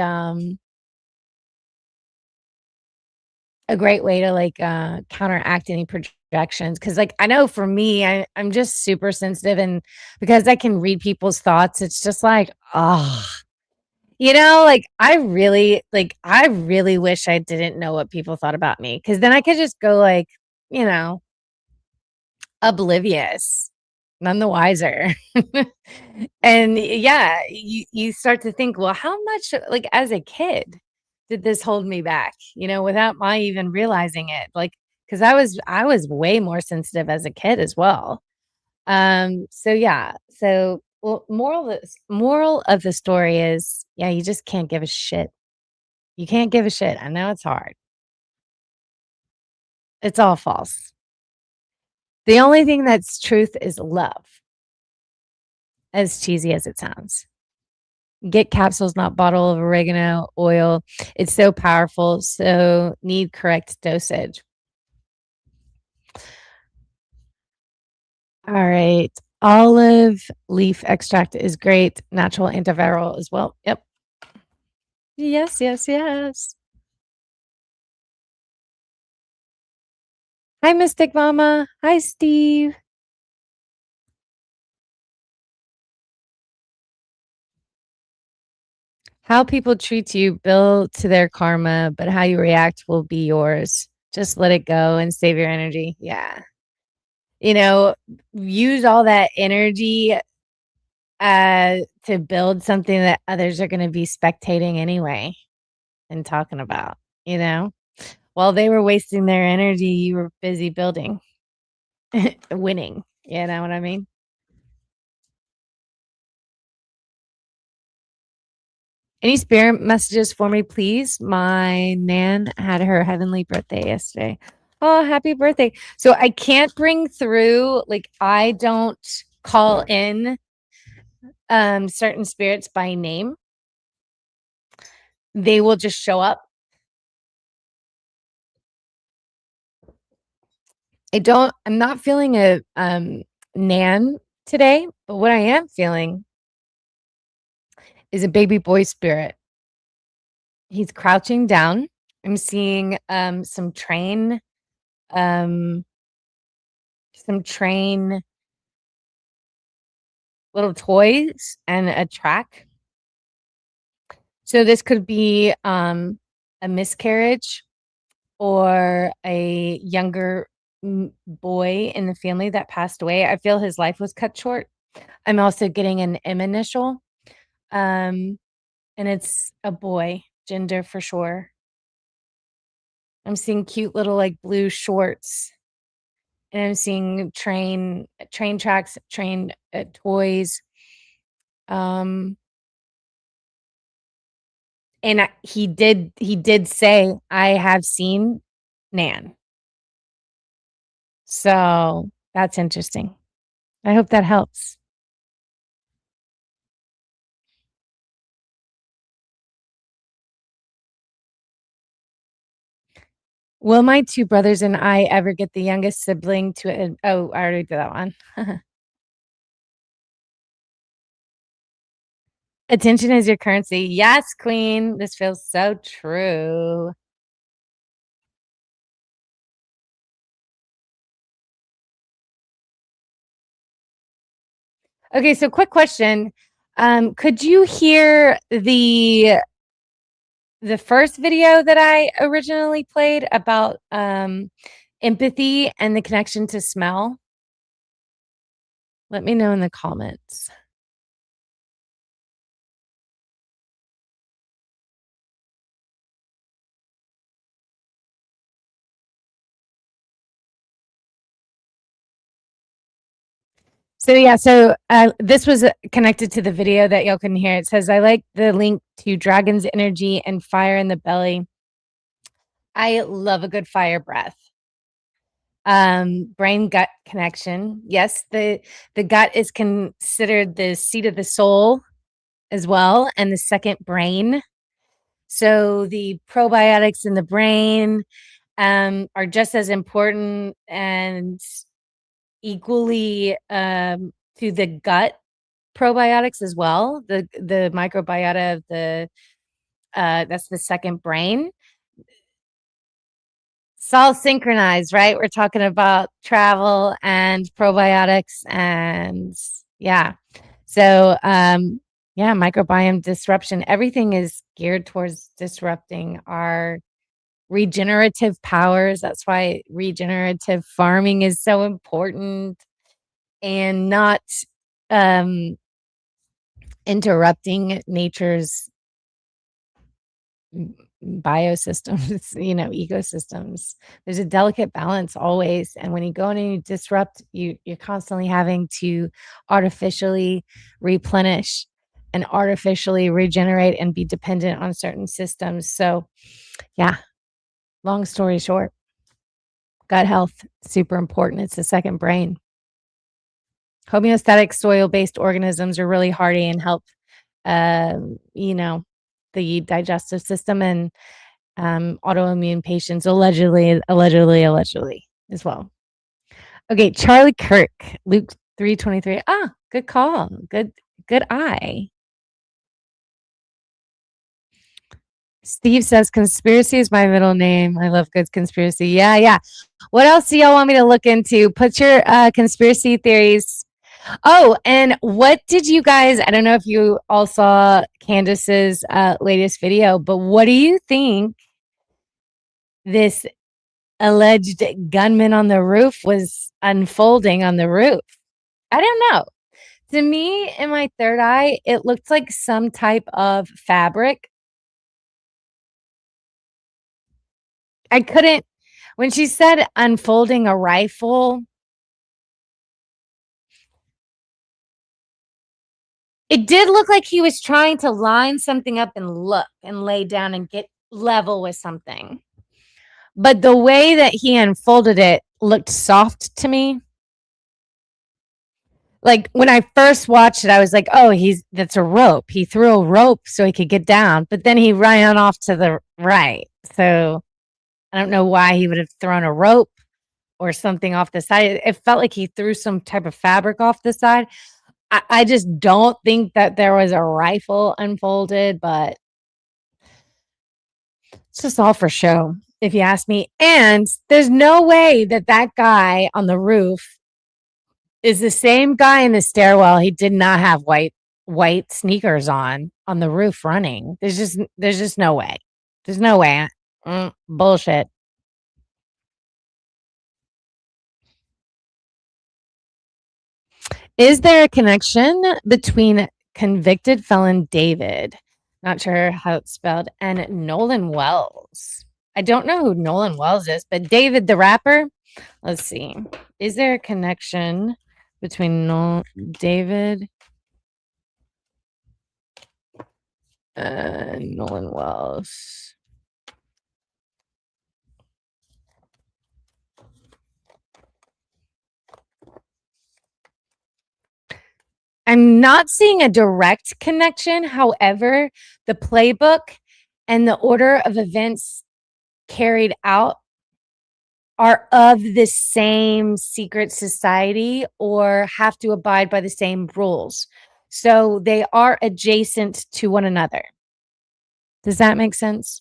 a great way to like counteract any projections. Cause like I know for me, I'm just super sensitive, and because I can read people's thoughts, it's just like, oh, like I really wish I didn't know what people thought about me. Cause then I could just go like, oblivious, none the wiser. And yeah, you start to think, well, how much like as a kid did this hold me back, without my even realizing it? Like, because I was way more sensitive as a kid as well. So yeah. So well, moral of the story is, yeah, you just can't give a shit. You can't give a shit. I know it's hard. It's all false. The only thing that's truth is love, as cheesy as it sounds. Get capsules, not bottle of oregano oil. It's so powerful. So need correct dosage. All right. Olive leaf extract is great. Natural antiviral as well. Yep. Yes. Hi, Mystic Mama. Hi, Steve. How people treat you build to their karma, but how you react will be yours. Just let it go and save your energy. Yeah. Use all that energy to build something that others are going to be spectating anyway and talking about, while they were wasting their energy, you were busy building, winning. You know what I mean? Any spirit messages for me, please? My Nan had her heavenly birthday yesterday. Oh, happy birthday. So I can't bring through, like, I don't call in certain spirits by name. They will just show up. I'm not feeling a Nan today, but what I am feeling is a baby boy spirit. He's crouching down. I'm seeing some train little toys and a track. So this could be a miscarriage or a younger boy in the family that passed away. I feel his life was cut short. I'm also getting an M initial. And it's a boy, gender for sure. I'm seeing cute little like blue shorts. And I'm seeing train tracks, train toys. And he did say, I have seen Nan. So that's interesting. I hope that helps. Will my two brothers and I ever get the youngest sibling to oh, I already did that one. Attention is your currency. Yes, queen. This feels so true. Okay, so quick question. Could you hear the first video that I originally played about empathy and the connection to smell? Let me know in the comments. So yeah, this was connected to the video that y'all couldn't hear. It says, I like the link to dragon's energy and fire in the belly. I love a good fire breath. Brain gut connection. Yes, the gut is considered the seat of the soul as well, and the second brain. So the probiotics in the brain are just as important and equally to the gut probiotics as well. The microbiota of the that's the second brain. It's all synchronized, right? We're talking about travel and probiotics and yeah. So yeah, microbiome disruption. Everything is geared towards disrupting our regenerative powers. That's why regenerative farming is so important and not interrupting nature's biosystems, ecosystems. There's a delicate balance always. And when you go in and you disrupt, you're constantly having to artificially replenish and artificially regenerate and be dependent on certain systems. So yeah, long story short, gut health, super important. It's the second brain. Homeostatic soil-based organisms are really hardy and help, the digestive system and autoimmune patients, allegedly as well. Okay, Charlie Kirk, Luke 3:23. Ah, good call. Good eye. Steve says conspiracy is my middle name. I love good conspiracy. Yeah. What else do y'all want me to look into? Put your conspiracy theories. Oh, and what did you guys, I don't know if you all saw Candace's latest video, but what do you think this alleged gunman on the roof was unfolding on the roof? I don't know. To me, in my third eye, it looked like some type of fabric. I couldn't, when she said unfolding a rifle, it did look like he was trying to line something up and look and lay down and get level with something. But the way that he unfolded it looked soft to me. Like when I first watched it, I was like, oh, that's a rope. He threw a rope so he could get down, but then he ran off to the right. So I don't know why he would have thrown a rope or something off the side. It felt like he threw some type of fabric off the side. I just don't think that there was a rifle unfolded, but it's just all for show, if you ask me. And there's no way that that guy on the roof is the same guy in the stairwell. He did not have white sneakers on the roof running. There's just no way. There's no way. Bullshit. Is there a connection between convicted felon David, not sure how it's spelled, and Nolan Wells? I don't know who Nolan Wells is, but David the rapper. Let's see. Is there a connection between David and Nolan Wells? I'm not seeing a direct connection. However, the playbook and the order of events carried out are of the same secret society or have to abide by the same rules. So they are adjacent to one another. Does that make sense?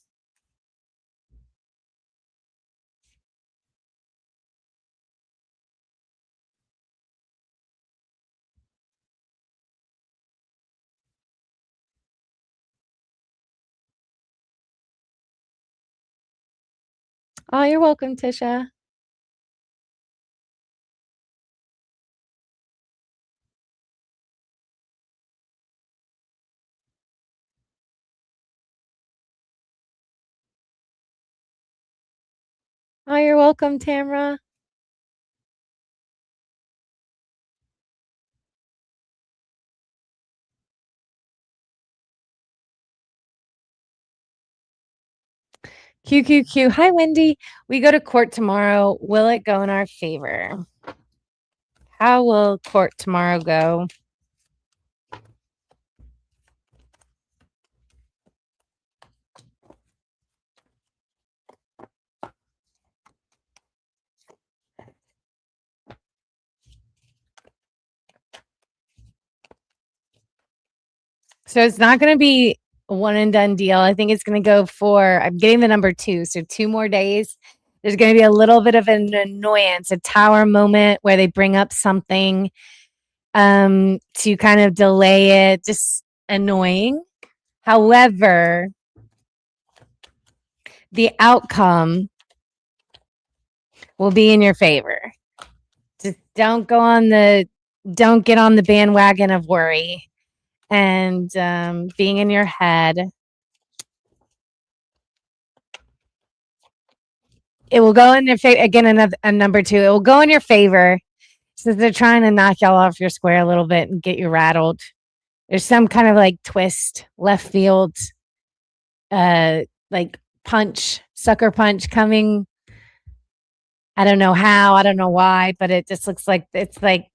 Oh, you're welcome, Tisha. Oh, you're welcome, Tamra. QQQ. Hi, Wendy. We go to court tomorrow. Will it go in our favor? How will court tomorrow go? So it's not going to be a one and done deal. I think it's going to go for, I'm getting the number 2. So 2 more days. There's going to be a little bit of an annoyance, a tower moment where they bring up something to kind of delay it. Just annoying. However, the outcome will be in your favor. Just don't get on the bandwagon of worry and being in your head. It will go in your favor. Again, a number 2. It will go in your favor. So they're trying to knock y'all off your square a little bit and get you rattled. There's some kind of like twist, left field, like sucker punch coming. I don't know how, I don't know why, but it just looks like it's like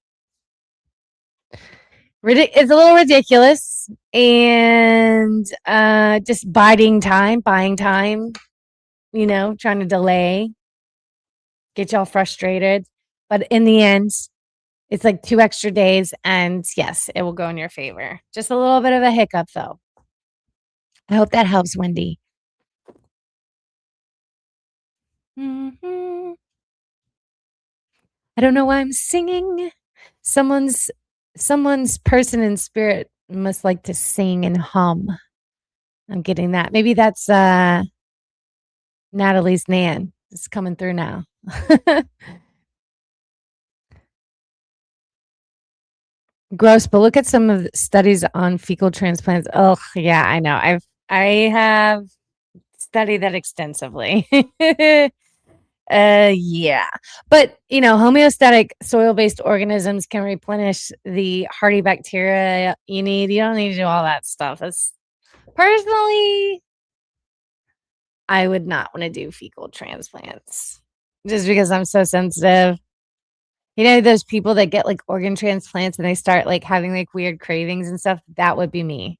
it's a little ridiculous and just buying time, trying to delay, get y'all frustrated. But in the end, it's like 2 extra days, and yes, it will go in your favor. Just a little bit of a hiccup, though. I hope that helps, Wendy. I don't know why I'm singing. Someone's person in spirit must like to sing and hum. I'm getting that. Maybe that's Natalie's Nan. It's coming through now. Gross, but look at some of the studies on fecal transplants. Oh, yeah, I know. I have studied that extensively. Yeah. But, homeostatic soil-based organisms can replenish the hardy bacteria you need. You don't need to do all that stuff. It's personally, I would not want to do fecal transplants just because I'm so sensitive. Those people that get like organ transplants and they start like having like weird cravings and stuff, that would be me.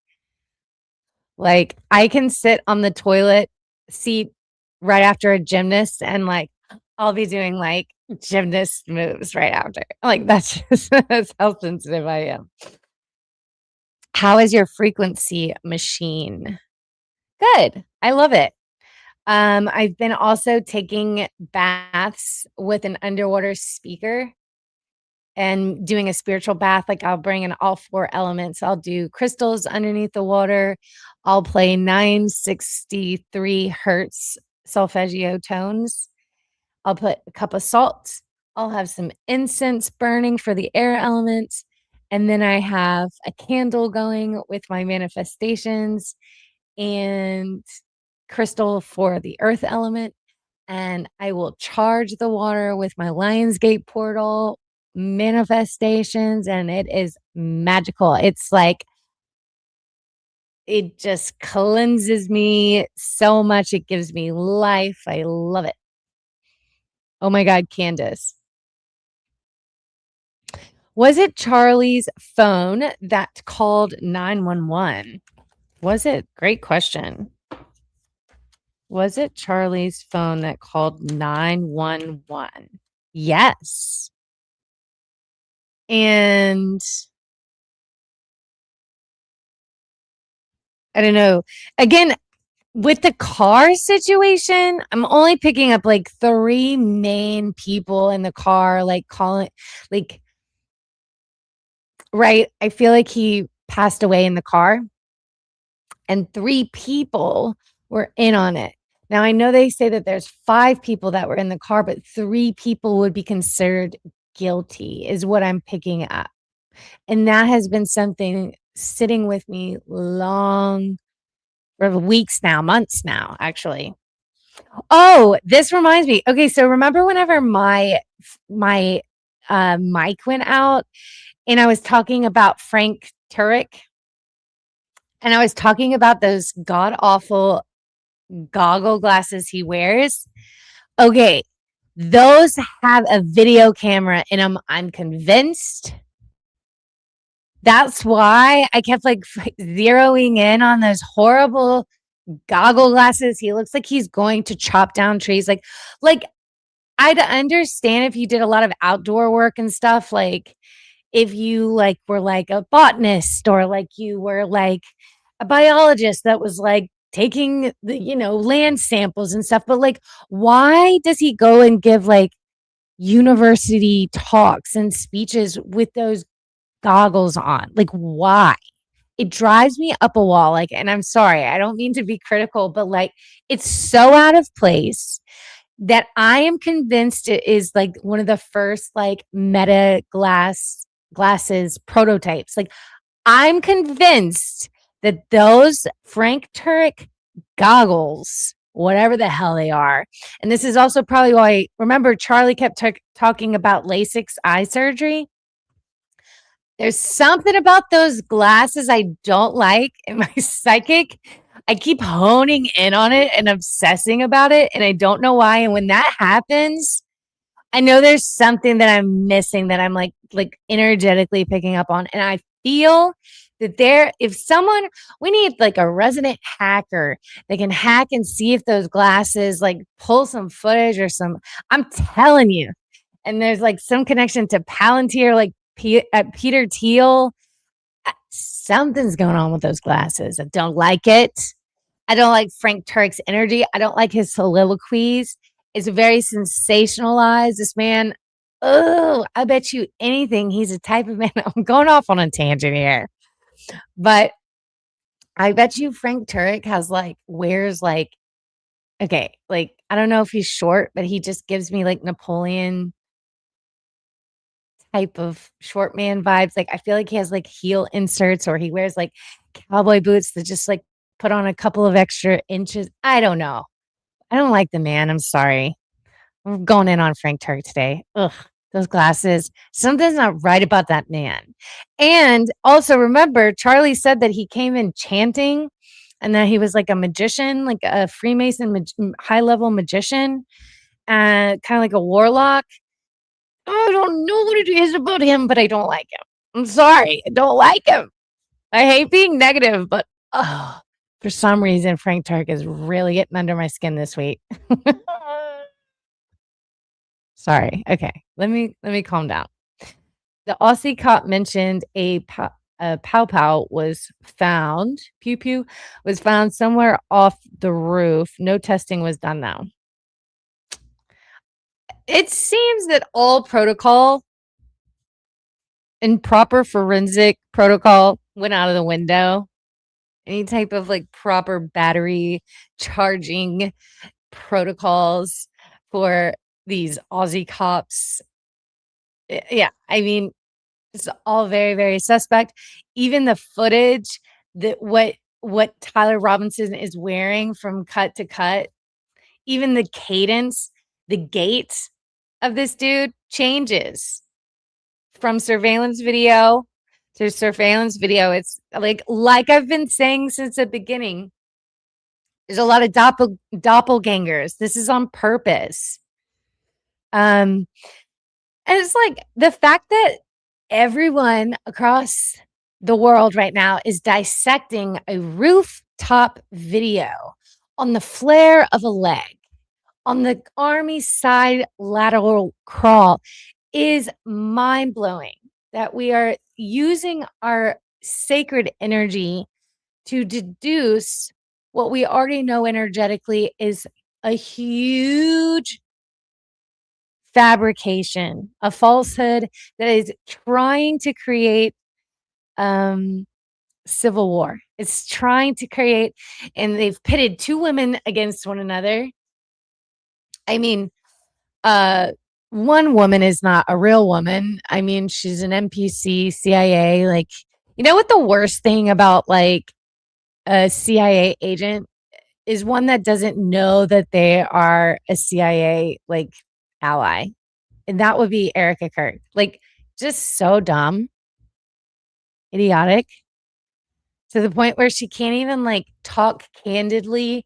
Like I can sit on the toilet seat right after a gymnast and like I'll be doing like gymnast moves right after. Like that's just that's how sensitive I am. How is your frequency machine? Good. I love it. I've been also taking baths with an underwater speaker and doing a spiritual bath. Like I'll bring in all four elements. I'll do crystals underneath the water. I'll play 963 hertz solfeggio tones. I'll put a cup of salt. I'll have some incense burning for the air element. And then I have a candle going with my manifestations and crystal for the earth element. And I will charge the water with my Lionsgate portal manifestations, and it is magical. It's like it just cleanses me so much. It gives me life. I love it. Oh my God, Candace. Was it Charlie's phone that called 911? Was it? Great question. Was it Charlie's phone that called 911? Yes. And I don't know. Again, with the car situation, I'm only picking up like 3 main people in the car, like calling, like, right. I feel like he passed away in the car and 3 people were in on it. Now, I know they say that there's 5 people that were in the car, but 3 people would be considered guilty, is what I'm picking up. And that has been something sitting with me long for weeks now, months now, actually. Oh, this reminds me. Okay, so remember whenever my mic went out and I was talking about Frank Turek and I was talking about those god awful goggle glasses he wears. Okay, those have a video camera in them. I'm convinced. That's why I kept like zeroing in on those horrible goggle glasses. He looks like he's going to chop down trees. Like I'd understand if you did a lot of outdoor work and stuff, like if you like were like a botanist or like you were like a biologist that was like taking the, land samples and stuff. But like, why does he go and give like university talks and speeches with those goggles on? Like, why? It drives me up a wall. Like, and I'm sorry, I don't mean to be critical, but like, it's so out of place that I am convinced it is like one of the first like meta glasses prototypes. Like I'm convinced that those Frank Turek goggles, whatever the hell they are, and this is also probably why, remember Charlie kept talking about LASIK eye surgery. There's something about those glasses I don't like in my psychic. I keep honing in on it and obsessing about it, and I don't know why. And when that happens, I know there's something that I'm missing that I'm like energetically picking up on. And I feel that we need like a resident hacker that can hack and see if those glasses like pull some footage or I'm telling you. And there's like some connection to Palantir, like Peter Thiel. Something's going on with those glasses. I don't like it. I don't like Frank Turek's energy. I don't like his soliloquies. It's very sensationalized. This man, oh, I bet you anything. He's a type of man. I'm going off on a tangent here, but I bet you Frank Turek wears like, okay, like, I don't know if he's short, but he just gives me like Napoleon type of short man vibes. Like I feel like he has like heel inserts or he wears like cowboy boots that just like put on a couple of extra inches. I don't know. I don't like the man. I'm sorry. I'm going in on Frank Turk today. Ugh, those glasses. Something's not right about that man. And also remember, Charlie said that he came in chanting and that he was like a magician, like a Freemason, high level magician, kind of like a warlock. I don't know what it is about him, but I don't like him. I'm sorry. I don't like him. I hate being negative, but for some reason, Frank Turk is really getting under my skin this week. Sorry. Okay. Let me calm down. The Aussie cop mentioned a pow pow was found. Pew pew was found somewhere off the roof. No testing was done though. It seems that all protocol and proper forensic protocol went out of the window. Any type of like proper battery charging protocols for these Aussie cops. Yeah, I mean, it's all very, very suspect. Even the footage that what Tyler Robinson is wearing from cut to cut, even the cadence, the gait of this dude changes from surveillance video to surveillance video. It's like I've been saying since the beginning. There's a lot of doppelgangers. This is on purpose. And it's like the fact that everyone across the world right now is dissecting a rooftop video on the flare of a leg, on the army side lateral crawl is mind-blowing that we are using our sacred energy to deduce what we already know energetically is a huge fabrication, a falsehood that is trying to create civil war. It's trying to create, and they've pitted two women against one another. I mean, one woman is not a real woman. I mean, she's an NPC, CIA. Like, you know what the worst thing about like a CIA agent is one that doesn't know that they are a CIA like ally. And that would be Erica Kirk. Like, just so dumb, idiotic, to the point where she can't even like talk candidly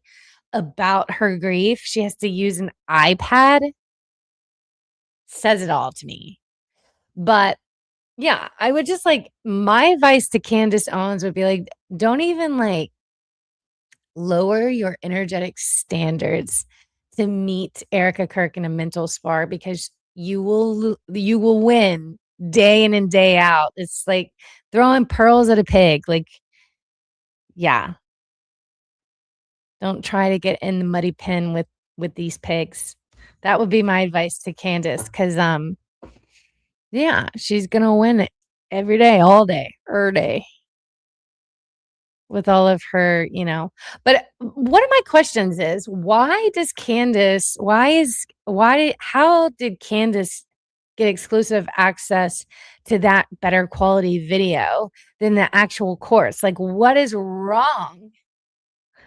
about her grief. She has to use an iPad. Says it all to me. But yeah, I would just like my advice to Candace Owens would be like, don't even like lower your energetic standards to meet Erica Kirk in a mental spar because you will win day in and day out. It's like throwing pearls at a pig. Like, yeah. Don't try to get in the muddy pen with these pigs. That would be my advice to Candace because yeah, she's gonna win it every day, all day, day. With all of her, you know. But one of my questions is how did Candace get exclusive access to that better quality video than the actual course? Like, what is wrong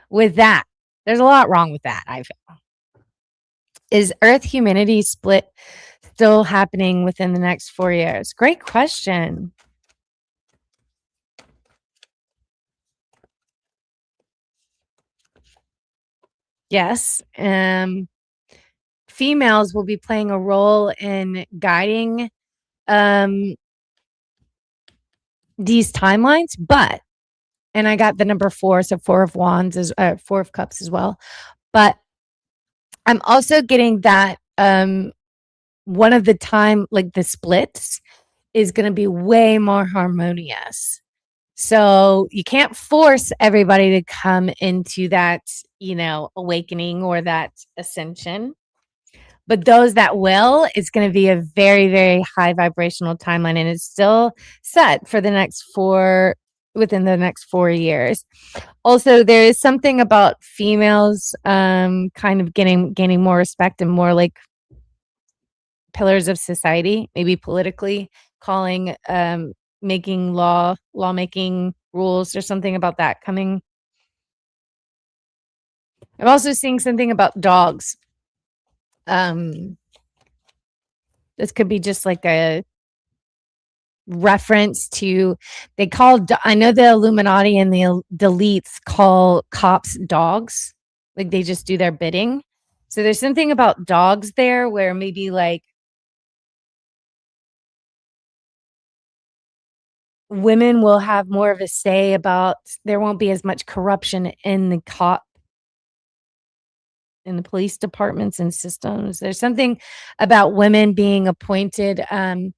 with that? There's a lot wrong with that, I feel. Is Earth humanity split still happening within the next 4 years? Great question. Yes. Females will be playing a role in guiding these timelines, but and I got the number 4, so 4 of wands is 4 of cups as well. But I'm also getting that one of the time, like the splits, is going to be way more harmonious. So you can't force everybody to come into that, you know, awakening or that ascension. But those that will, it's going to be a very, very high vibrational timeline. And it's still set for the next within the next 4 years. Also, there is something about females kind of gaining more respect and more like pillars of society, maybe politically, calling, making lawmaking rules. There's something about that coming. I'm also seeing something about dogs. This could be just like a reference to, I know the Illuminati and the elites call cops dogs. Like they just do their bidding. So there's something about dogs there where maybe like women will have more of a say about, there won't be as much corruption in the police departments and systems. There's something about women being appointed in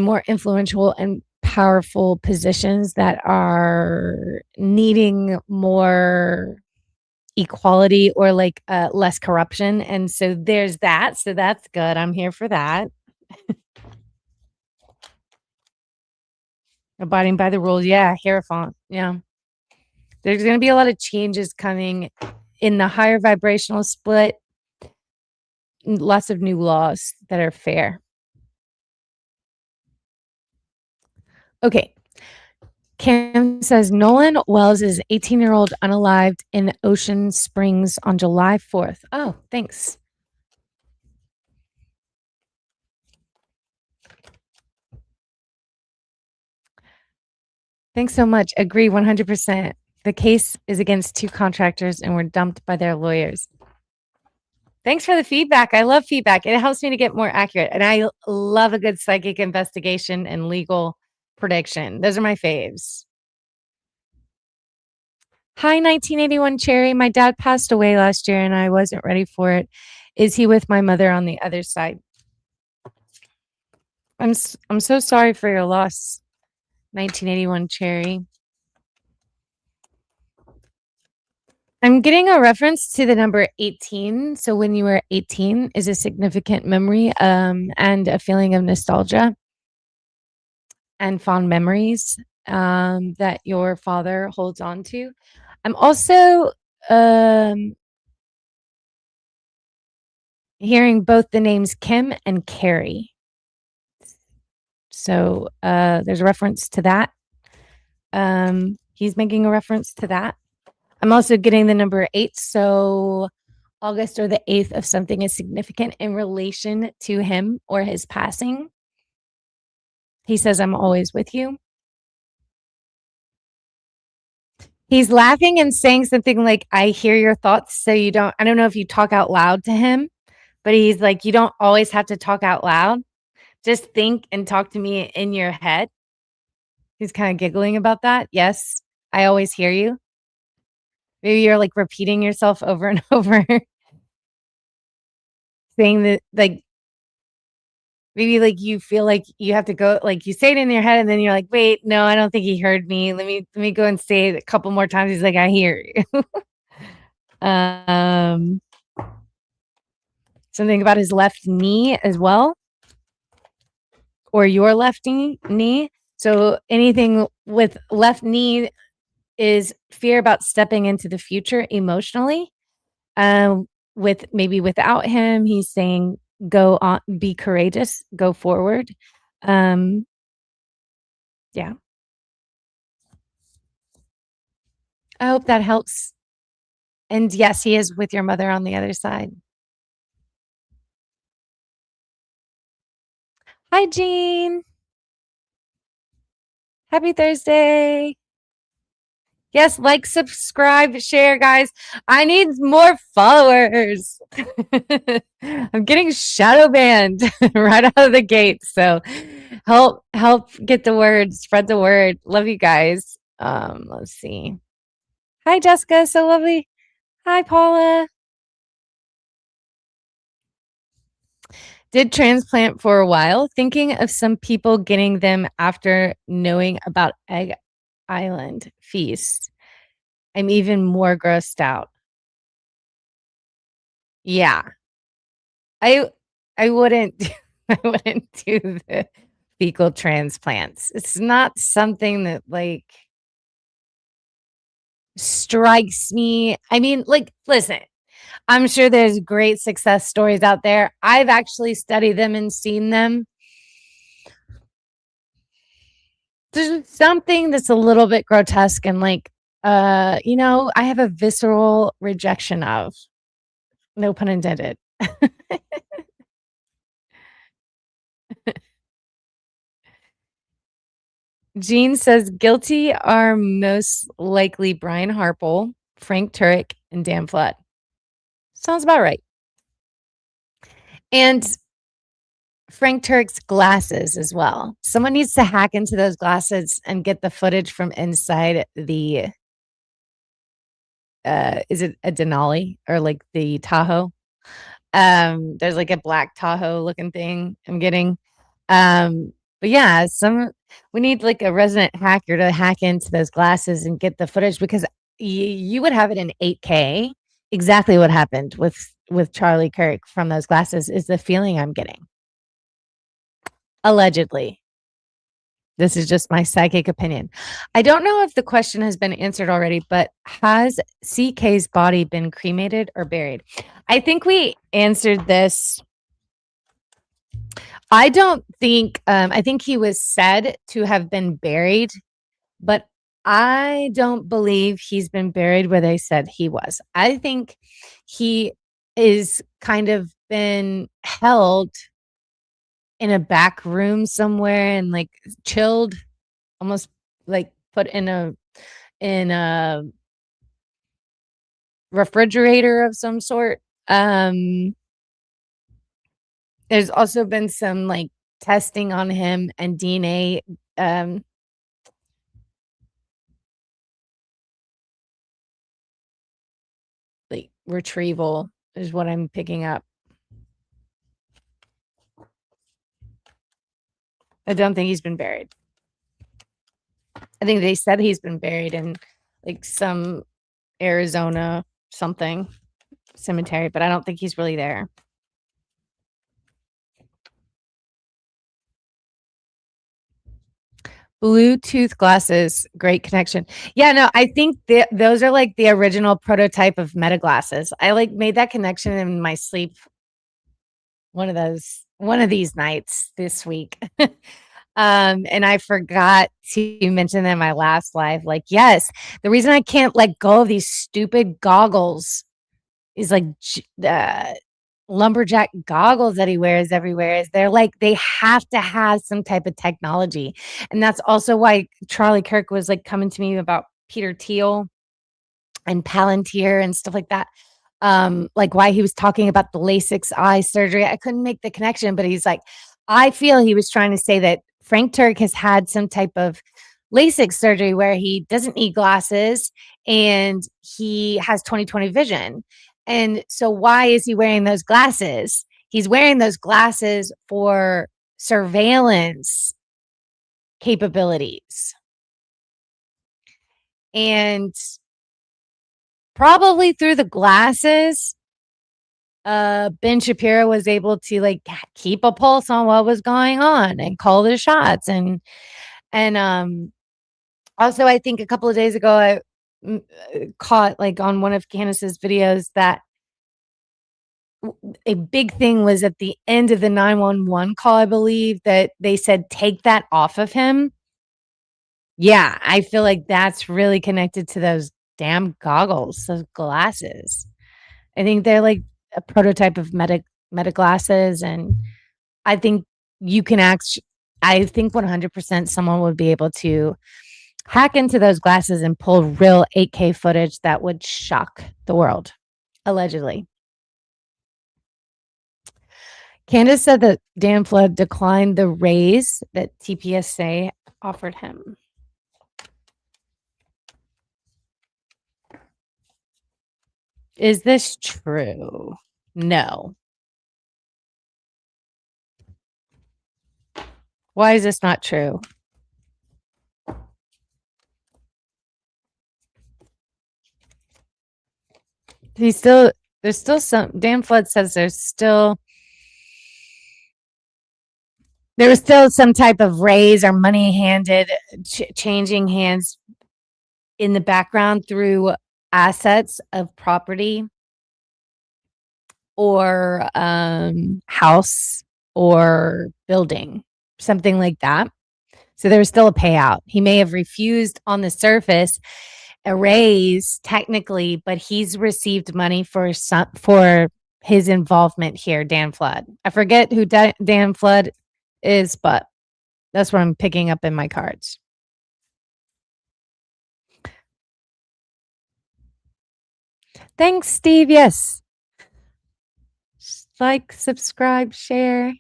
more influential and powerful positions that are needing more equality or like less corruption. And so there's that. So that's good. I'm here for that. Abiding by the rules. Yeah. Hierophant. Yeah. There's going to be a lot of changes coming in the higher vibrational split. Lots of new laws that are fair. Okay. Kim says Nolan Wells is 18-year-old unalived in Ocean Springs on July 4th. Oh, thanks. Thanks so much. Agree 100%. The case is against 2 contractors and were dumped by their lawyers. Thanks for the feedback. I love feedback. It helps me to get more accurate. And I love a good psychic investigation and legal prediction. Those are my faves. Hi, 1981 Cherry. My dad passed away last year and I wasn't ready for it. Is he with my mother on the other side? I'm so sorry for your loss, 1981 Cherry. I'm getting a reference to the number 18. So when you were 18 is a significant memory and a feeling of nostalgia and fond memories that your father holds on to. I'm also hearing both the names Kim and Carrie. So there's a reference to that. He's making a reference to that. I'm also getting the number 8. So August or the 8th of something is significant in relation to him or his passing. He says, I'm always with you. He's laughing and saying something like, I hear your thoughts. So I don't know if you talk out loud to him, but he's like, you don't always have to talk out loud. Just think and talk to me in your head. He's kind of giggling about that. Yes, I always hear you. Maybe you're like repeating yourself over and over, saying that like, maybe like you feel like you have to go, like you say it in your head and then you're like, wait, no, I don't think he heard me. Let me go and say it a couple more times. He's like, I hear you. Something about his left knee as well, or your left knee. So anything with left knee is fear about stepping into the future emotionally. Without him, he's saying, go on, be courageous, go forward. Yeah. I hope that helps. And yes, he is with your mother on the other side. Hi, Jean. Happy Thursday. Yes, like, subscribe, share, guys. I need more followers. I'm getting shadow banned right out of the gate. So help get the word, spread the word. Love you guys. Let's see. Hi, Jessica. So lovely. Hi, Paula. Did transplant for a while, thinking of some people getting them after knowing about Egg Island feast. I'm even more grossed out. Yeah. I wouldn't I wouldn't do the fecal transplants. It's not something that like strikes me. I mean, like, listen, I'm sure there's great success stories out there. I've actually studied them and seen them. There's something that's a little bit grotesque and like, I have a visceral rejection of. No pun intended. Jean says guilty are most likely Brian Harple, Frank Turek, and Dan Flood. Sounds about right. And Frank Turek's glasses as well. Someone needs to hack into those glasses and get the footage from inside the is it a Denali or like the Tahoe? There's like a black Tahoe looking thing I'm getting. But yeah, we need like a resident hacker to hack into those glasses and get the footage because you would have it in 8K. Exactly what happened with Charlie Kirk from those glasses is the feeling I'm getting. Allegedly. This is just my psychic opinion. I don't know if the question has been answered already, but has CK's body been cremated or buried? I think we answered this. I don't think, I think he was said to have been buried, but I don't believe he's been buried where they said he was. I think he is kind of been held in a back room somewhere and like chilled, almost like put in a refrigerator of some sort. There's also been some like testing on him and DNA like retrieval is what I'm picking up. I don't think he's been buried. I think they said he's been buried in like some Arizona something cemetery, but I don't think he's really there. Bluetooth glasses, great connection. Yeah, no, I think those are like the original prototype of Meta glasses. I like made that connection in my sleep one of these nights this week. And I forgot to mention in my last live, like, yes, the reason I can't let go of these stupid goggles is like lumberjack goggles that he wears everywhere is they're like they have to have some type of technology. And that's also why Charlie Kirk was like coming to me about Peter Thiel and Palantir and stuff like that. Like why he was talking about the LASIK eye surgery. I couldn't make the connection, but he's like, I feel he was trying to say that Frank Turk has had some type of LASIK surgery where he doesn't need glasses and he has 20/20 vision. And so why is he wearing those glasses? He's wearing those glasses for surveillance capabilities. And probably through the glasses, Ben Shapiro was able to like keep a pulse on what was going on and call the shots. And also I think a couple of days ago I caught like on one of Candace's videos that a big thing was at the end of the 911 call, I believe, that they said, take that off of him. Yeah, I feel like that's really connected to those damn goggles, those glasses. I think they're like a prototype of meta glasses. And I think you can I think 100% someone would be able to hack into those glasses and pull real 8K footage that would shock the world, allegedly. Candace said that Dan Flood declined the raise that TPSA offered him. Is this true? No. Why is this not true? There's still some, Dan Flood says there was still some type of raise or money handed, changing hands in the background through assets of property or house or building, something like that. So there was still a payout. He may have refused on the surface a raise technically, but he's received money for his involvement here, Dan Flood. I forget who Dan Flood is, but that's what I'm picking up in my cards. Thanks, Steve. Yes. Like, subscribe, share.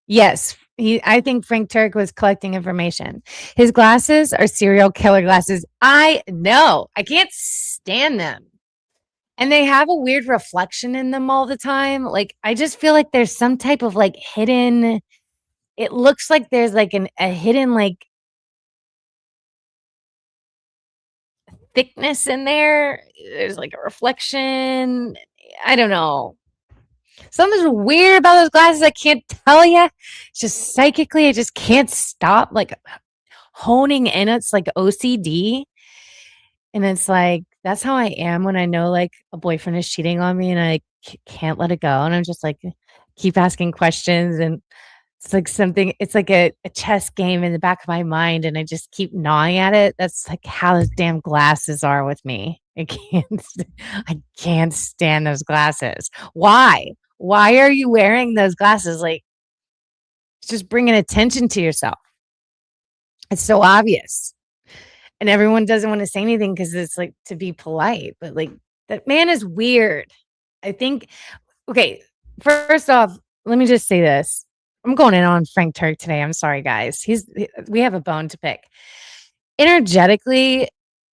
Yes. I think Frank Turk was collecting information. His glasses are serial killer glasses. I know. I can't stand them. And they have a weird reflection in them all the time. Like, I just feel like there's some type of like hidden, it looks like there's like a hidden like thickness in there. There's like a reflection. I don't know. Something's weird about those glasses. I can't tell you. It's just psychically, I just can't stop like honing in. It's like OCD. And it's like, that's how I am when I know like a boyfriend is cheating on me and I can't let it go. And I'm just like, keep asking questions. And it's like something, it's like a chess game in the back of my mind. And I just keep gnawing at it. That's like how those damn glasses are with me. I can't stand those glasses. Why? Why are you wearing those glasses? Like, it's just bringing attention to yourself. It's so obvious. And everyone doesn't want to say anything because it's like to be polite. But like, that man is weird. I think, okay, first off, let me just say this. I'm going in on Frank Turk today. I'm sorry, guys. We have a bone to pick. Energetically,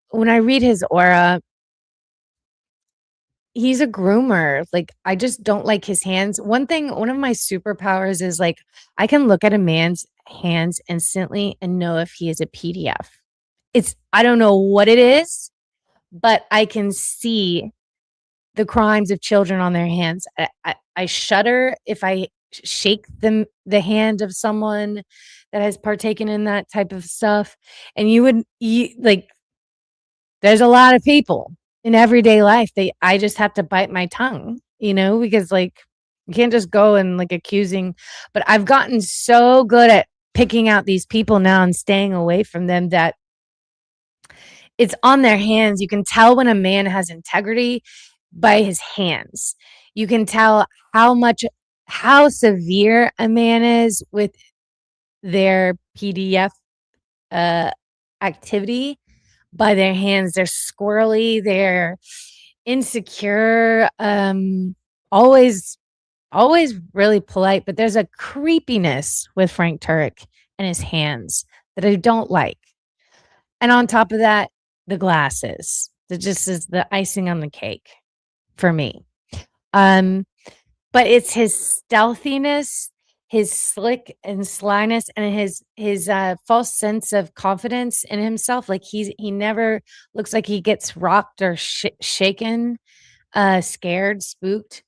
when I read his aura, he's a groomer. Like, I just don't like his hands. One of my superpowers is like, I can look at a man's hands instantly and know if he is a PDF. I don't know what it is, but I can see the crimes of children on their hands. I shudder if I shake the hand of someone that has partaken in that type of stuff. And like, there's a lot of people in everyday life. I just have to bite my tongue, because like, you can't just go and like accusing, but I've gotten so good at picking out these people now and staying away from them that it's on their hands. You can tell when a man has integrity by his hands. You can tell how severe a man is with their PDF activity by their hands. They're squirrely, they're insecure, always really polite, but there's a creepiness with Frank Turek and his hands that I don't like. And on top of that, the glasses. That just is the icing on the cake for me. But it's his stealthiness, his slick and slyness, and his false sense of confidence in himself. Like he never looks like he gets rocked or shaken, scared, spooked.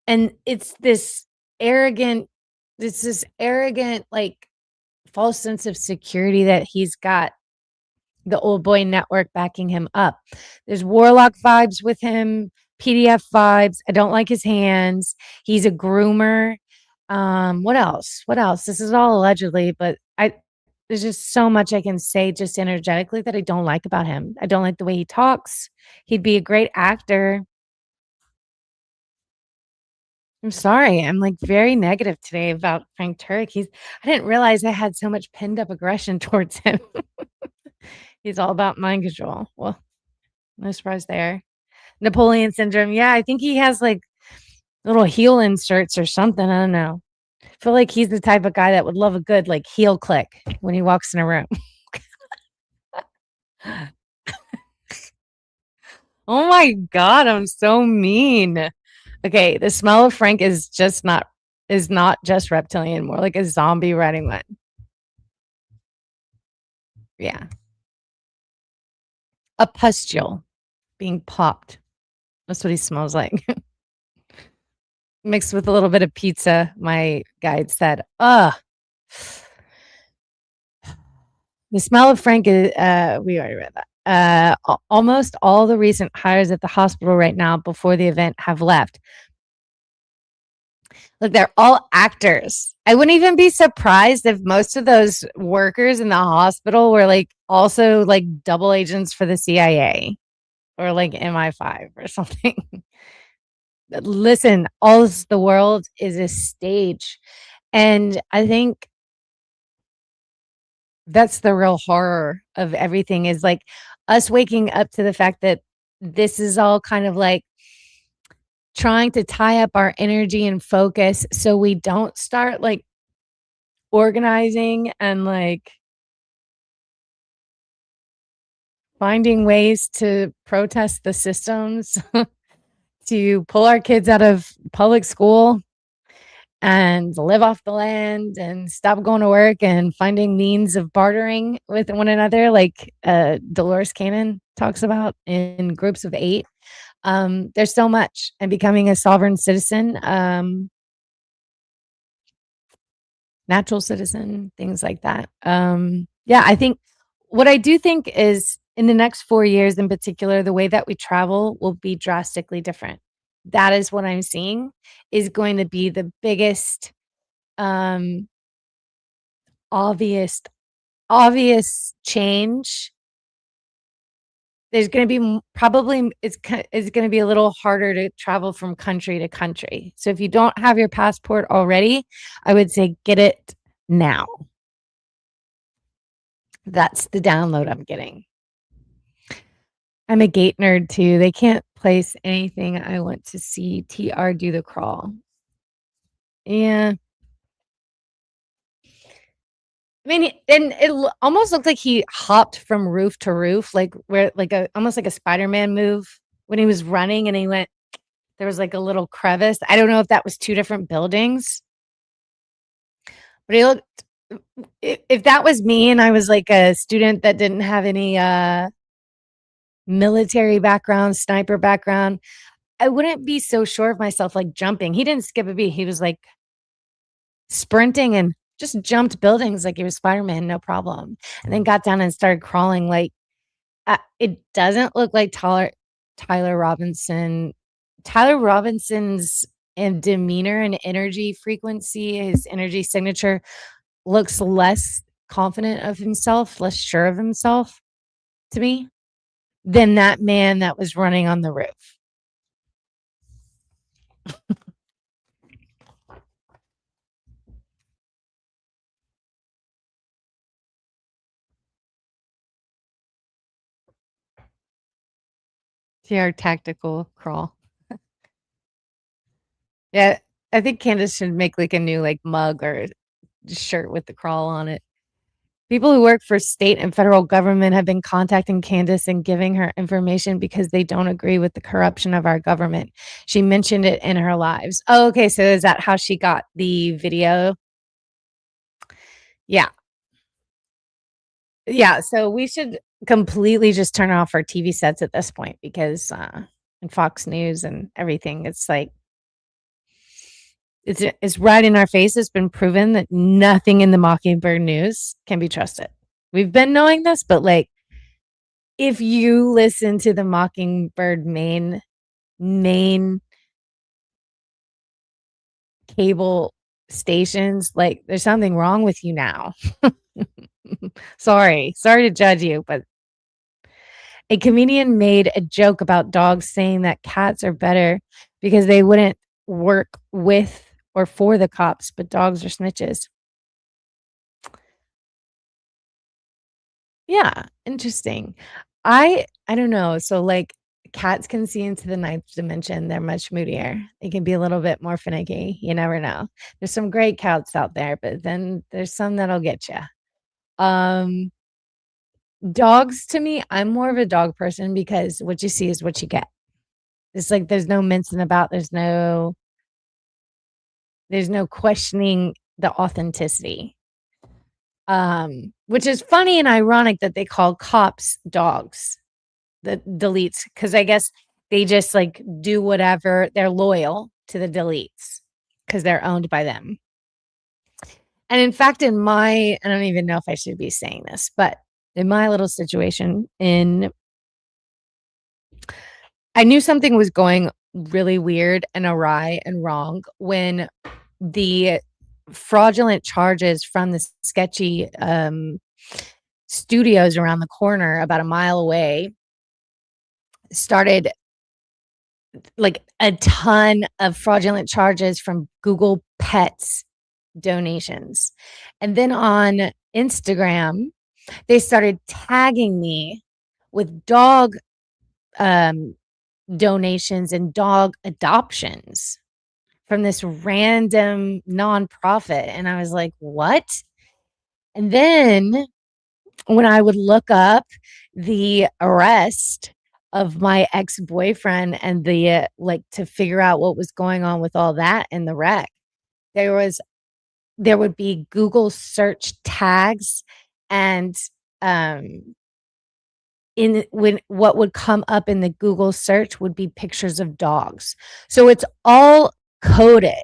And it's this arrogant, like false sense of security that he's got the old boy network backing him up. There's warlock vibes with him, PDF vibes. I don't like his hands. He's a groomer. What else? This is all allegedly, but there's just so much I can say just energetically that I don't like about him. I don't like the way he talks. He'd be a great actor. I'm sorry. I'm like very negative today about Frank Turek. I didn't realize I had so much pinned up aggression towards him. He's all about mind control. Well, no surprise there. Napoleon syndrome. Yeah, I think he has like little heel inserts or something. I don't know. I feel like he's the type of guy that would love a good like heel click when he walks in a room. Oh my God, I'm so mean. Okay, the smell of Frank is not just reptilian, more like a zombie riding one. Yeah. A pustule being popped. That's what he smells like. Mixed with a little bit of pizza, my guide said. The smell of Frank is, we already read that. Almost all the recent hires at the hospital right now before the event have left. Look, they're all actors. I wouldn't even be surprised if most of those workers in the hospital were like also like double agents for the CIA or like MI5 or something. Listen, all the world is a stage. And I think that's the real horror of everything is like us waking up to the fact that this is all kind of like trying to tie up our energy and focus so we don't start like organizing and like finding ways to protest the systems to pull our kids out of public school and live off the land and stop going to work and finding means of bartering with one another, like Dolores Cannon talks about in groups of 8. There's so much, and becoming a sovereign citizen, natural citizen, things like that. Yeah, I think what I do think is in the next 4 years in particular, the way that we travel will be drastically different. That is what I'm seeing is going to be the biggest, um, obvious change. There's going to be probably it's going to be a little harder to travel from country to country. So if you don't have your passport already, I would say get it now. That's the download I'm getting. I'm a gate nerd too. They can't place anything I want to see TR do the crawl. Yeah. I mean, and it almost looked like he hopped from roof to roof, like where, like almost like a Spider-Man move when he was running and he went, there was like a little crevice. I don't know if that was 2 different buildings, but he looked, if that was me and I was like a student that didn't have any military background, sniper background, I wouldn't be so sure of myself, like jumping. He didn't skip a beat. He was like sprinting and just jumped buildings like he was Spider-Man, no problem. And then got down and started crawling. Like it doesn't look like Tyler Robinson. Tyler Robinson's and demeanor and energy frequency, his energy signature looks less confident of himself, less sure of himself to me than that man that was running on the roof. See our tactical crawl. Yeah, I think Candace should make like a new like mug or shirt with the crawl on it. People who work for state and federal government have been contacting Candace and giving her information because they don't agree with the corruption of our government. She mentioned it in her lives. Oh, okay. So is that how she got the video? Yeah. Yeah. So we should completely just turn off our TV sets at this point because and Fox News and everything, it's like it's right in our face. It's been proven that nothing in the Mockingbird news can be trusted. We've been knowing this, but like if you listen to the Mockingbird main cable stations, like there's something wrong with you now. Sorry to judge you, but a comedian made a joke about dogs saying that cats are better because they wouldn't work with or for the cops, but dogs are snitches. Yeah, interesting. I don't know. So like cats can see into the ninth dimension. They're much moodier. They can be a little bit more finicky. You never know. There's some great cats out there, but then there's some that'll get you. Um, dogs to me, I'm more of a dog person because what you see is what you get. It's like there's no mincing about. There's no questioning the authenticity. Which is funny and ironic that they call cops dogs, the deletes, because I guess they just like do whatever. They're loyal to the deletes because they're owned by them. And in fact, I don't even know if I should be saying this, but in my little situation, I knew something was going really weird and awry and wrong when the fraudulent charges from the sketchy studios around the corner about a mile away started like a ton of fraudulent charges from Google Pets donations. And then on Instagram, they started tagging me with dog donations and dog adoptions from this random nonprofit. And I was like, what? And then when I would look up the arrest of my ex-boyfriend and the like to figure out what was going on with all that in the wreck, there would be Google search tags and what would come up in the Google search would be pictures of dogs. So it's all coded.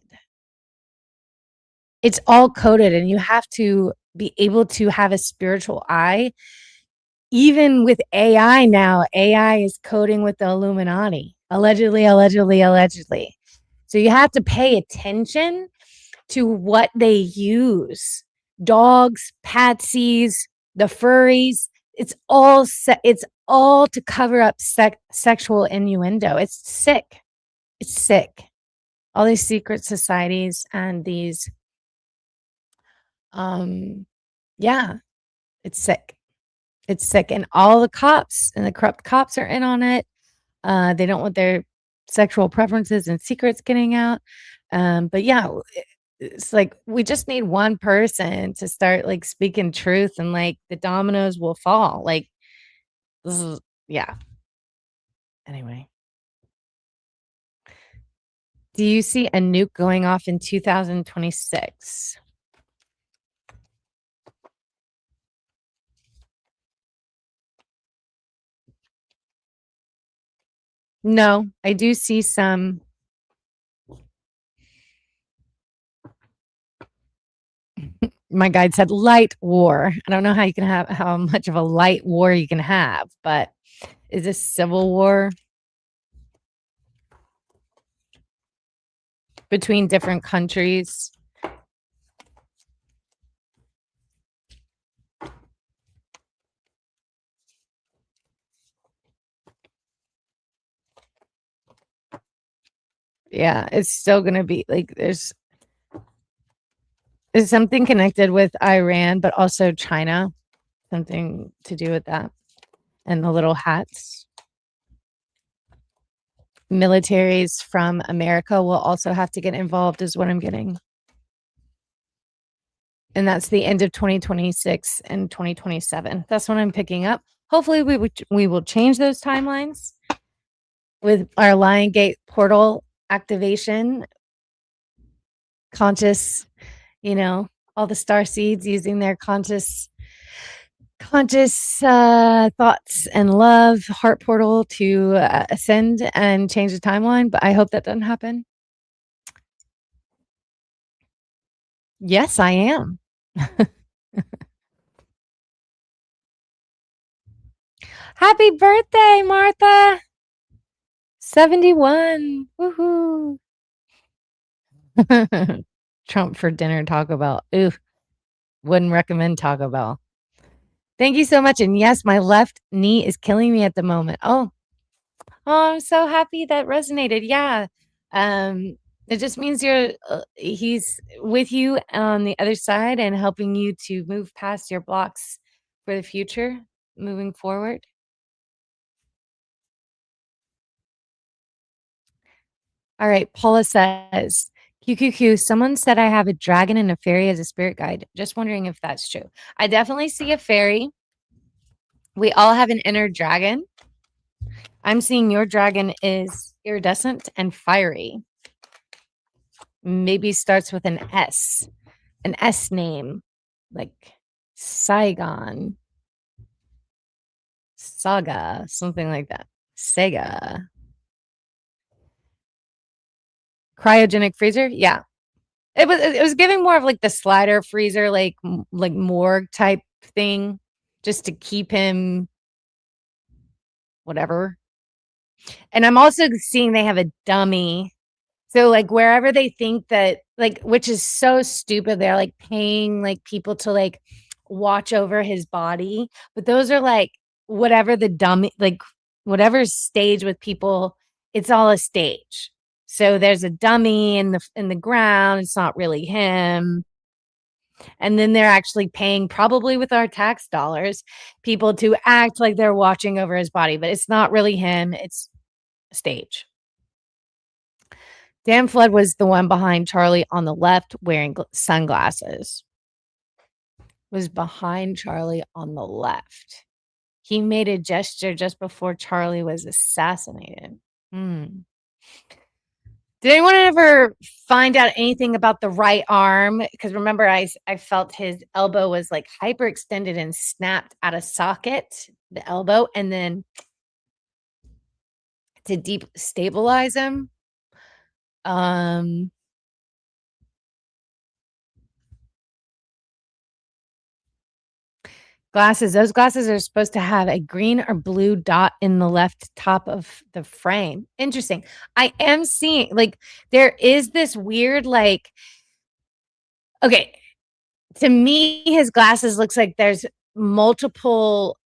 It's all coded, and you have to be able to have a spiritual eye. Even with AI now, AI is coding with the Illuminati. Allegedly. So you have to pay attention to what they use. Dogs, patsies, the furries, it's all to cover up sexual innuendo. It's sick. It's sick. All these secret societies and these yeah, it's sick. It's sick. And all the cops and the corrupt cops are in on it. They don't want their sexual preferences and secrets getting out. But yeah, it's like we just need one person to start like speaking truth, and like the dominoes will fall. Like this is, yeah. Anyway, do you see a nuke going off in 2026? No, I do see some. My guide said light war. I don't know how you can have how much of a light war you can have, but is this civil war between different countries? Yeah, it's still going to be like there's something connected with Iran, but also China, something to do with that. And the little hats. Militaries from America will also have to get involved, is what I'm getting. And that's the end of 2026 and 2027. That's what I'm picking up. Hopefully we will change those timelines with our Lion Gate portal activation. Conscious, all the star seeds using their conscious thoughts and love heart portal to ascend and change the timeline. But I hope that doesn't happen. Yes, I am. Happy birthday, Martha. 71. Woohoo. Trump for dinner, Taco Bell. Ooh, wouldn't recommend Taco Bell. Thank you so much. And yes, my left knee is killing me at the moment. Oh, I'm so happy that resonated. Yeah. It just means he's with you on the other side and helping you to move past your blocks for the future, moving forward. All right. Paula says, QQQ, someone said I have a dragon and a fairy as a spirit guide. Just wondering if that's true. I definitely see a fairy. We all have an inner dragon. I'm seeing your dragon is iridescent and fiery. Maybe starts with an S name, like Saigon, Saga, something like that. Sega. Cryogenic freezer? Yeah. It was giving more of like the slider freezer, like morgue type thing, just to keep him whatever. And I'm also seeing they have a dummy. So like wherever they think that like, which is so stupid. They're like paying like people to like watch over his body, but those are like whatever the dummy, like whatever stage with people, it's all a stage. So there's a dummy in the ground. It's not really him. And then they're actually paying, probably with our tax dollars, people to act like they're watching over his body, but it's not really him. It's a stage. Dan Flood was the one behind Charlie on the left wearing sunglasses. Was behind Charlie on the left. He made a gesture just before Charlie was assassinated. Hmm. Did anyone ever find out anything about the right arm? Because remember, I felt his elbow was like hyperextended and snapped out of socket, the elbow, and then to deep stabilize him. Glasses. Those glasses are supposed to have a green or blue dot in the left top of the frame. Interesting. I am seeing like there is this weird like, okay, to me his glasses looks like there's multiple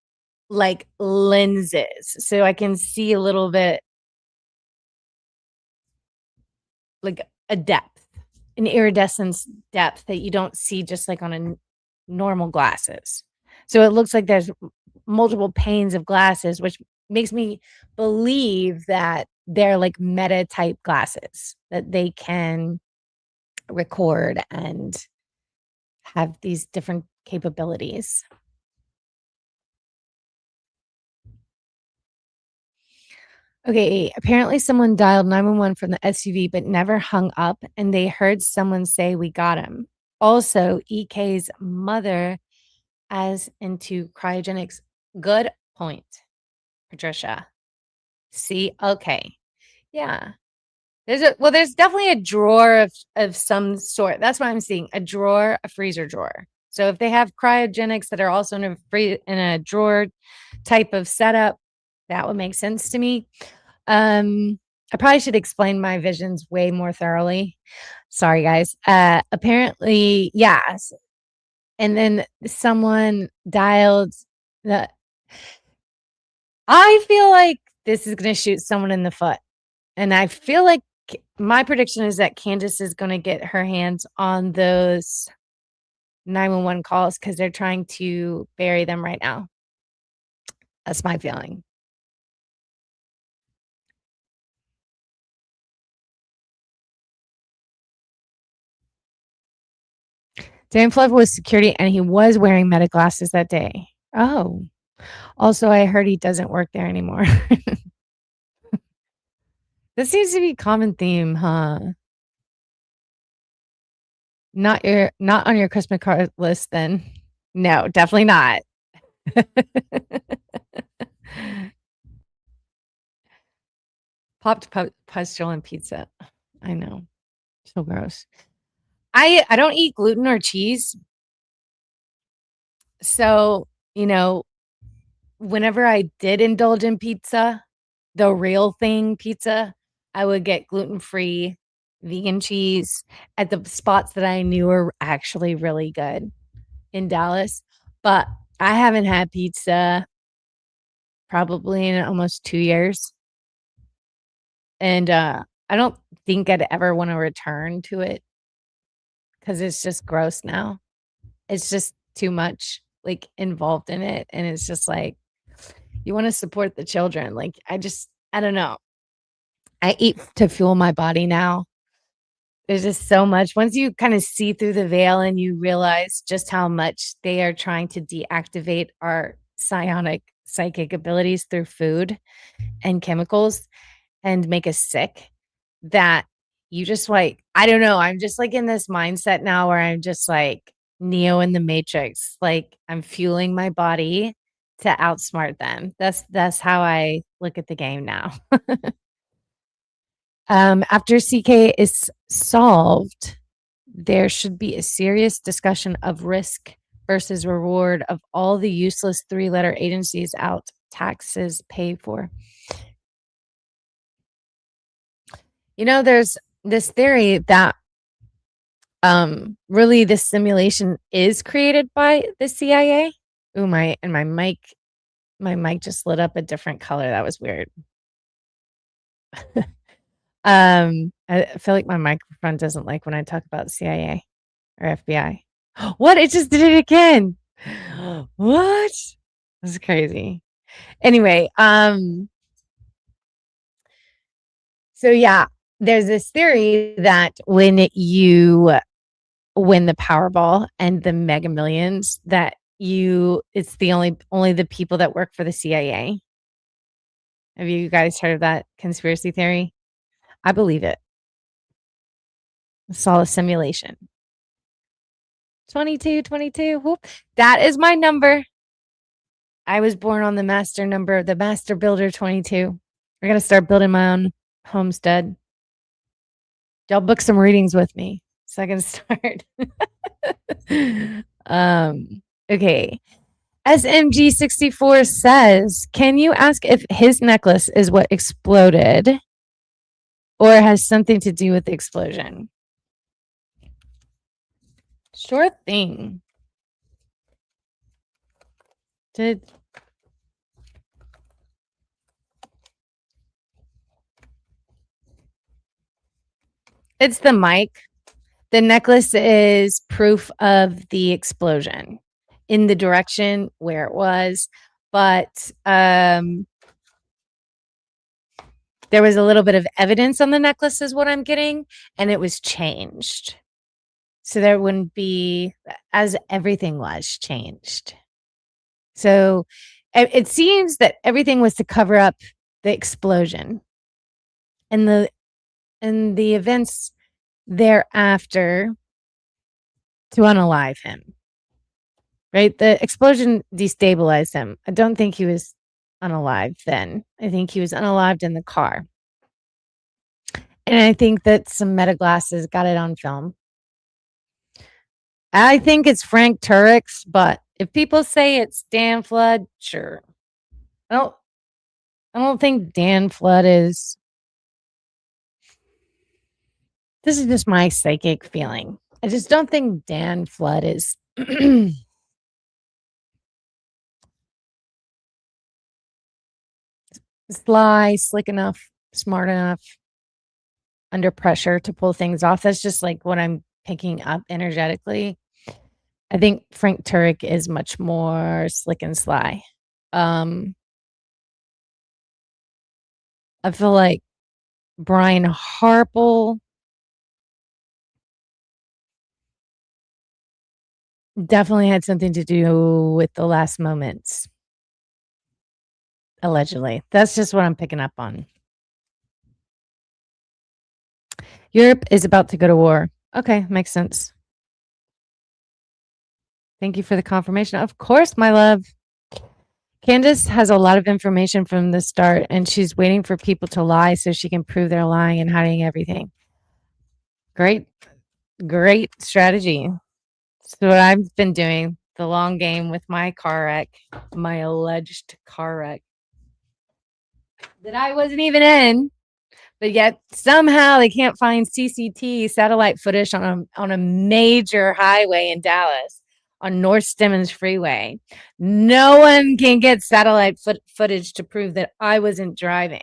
like lenses, so I can see a little bit like a depth, an iridescence depth that you don't see just like on a normal glasses. So it looks like there's multiple panes of glasses, which makes me believe that they're like meta type glasses, that they can record and have these different capabilities. Okay, apparently someone dialed 911 from the SUV but never hung up, and they heard someone say, "We got him." Also, EK's mother as into cryogenics. Good point, Patricia. See, okay. Yeah. There's definitely a drawer of some sort. That's what I'm seeing. A drawer, a freezer drawer. So if they have cryogenics that are also in a drawer type of setup, that would make sense to me. I probably should explain my visions way more thoroughly. Sorry, guys. Apparently, yes. And then someone dialed the. I feel like this is going to shoot someone in the foot. And I feel like my prediction is that Candace is going to get her hands on those 911 calls because they're trying to bury them right now. That's my feeling. Dan Flood was security and he was wearing meta glasses that day. Oh, also, I heard he doesn't work there anymore. This seems to be a common theme, huh? Not on your Christmas card list then. No, definitely not. Popped pustule and pizza. I know. So gross. I don't eat gluten or cheese. So, whenever I did indulge in pizza, the real thing pizza, I would get gluten-free vegan cheese at the spots that I knew were actually really good in Dallas. But I haven't had pizza probably in almost 2 years. And I don't think I'd ever want to return to it because it's just gross now. It's just too much like involved in it. And it's just like, you want to support the children. Like, I don't know. I eat to fuel my body now. There's just so much. Once you kind of see through the veil and you realize just how much they are trying to deactivate our psionic psychic abilities through food and chemicals and make us sick, that you just like, I don't know. I'm just like in this mindset now where I'm just like Neo in the Matrix. Like I'm fueling my body to outsmart them. That's how I look at the game now. After CK is solved, there should be a serious discussion of risk versus reward of all the useless 3-letter agencies out taxes paid for. There's this theory that Really, this simulation is created by the CIA. Ooh, my mic just lit up a different color. That was weird. I feel like my microphone doesn't like when I talk about CIA or FBI. What? It just did it again. What? This is crazy. Anyway, so yeah, there's this theory that when you win the Powerball and the Mega Millions, that it's the only the people that work for the CIA. Have you guys heard of that conspiracy theory? I believe it. It's all a simulation. 22. Whoop. That is my number. I was born on the master number, the master builder 22. I gotta start building my own homestead. Y'all book some readings with me so I can start. Okay. SMG64 says, can you ask if his necklace is what exploded or has something to do with the explosion? Sure thing. It's the mic. The necklace is proof of the explosion in the direction where it was, but there was a little bit of evidence on the necklace is what I'm getting, and it was changed. So there wouldn't be, as everything was changed. So it seems that everything was to cover up the explosion and the events thereafter to unalive him. Right? The explosion destabilized him. I don't think he was unalived then. I think he was unalived in the car. And I think that some meta glasses got it on film. I think it's Frank Turek's, but if people say it's Dan Flood, sure. I don't think Dan Flood is. This is just my psychic feeling. I just don't think Dan Flood is sly, slick enough, smart enough, under pressure to pull things off. That's just like what I'm picking up energetically. I think Frank Turek is much more slick and sly. I feel like Brian Harple definitely had something to do with the last moments. Allegedly. That's just what I'm picking up on. Europe is about to go to war. Okay, makes sense. Thank you for the confirmation. Of course, my love. Candace has a lot of information from the start, and she's waiting for people to lie so she can prove they're lying and hiding everything. Great strategy. So what I've been doing, the long game with my car wreck, my alleged car wreck that I wasn't even in, but yet somehow they can't find CCT satellite footage on a major highway in Dallas on North Stemmons Freeway. No one can get satellite footage to prove that I wasn't driving.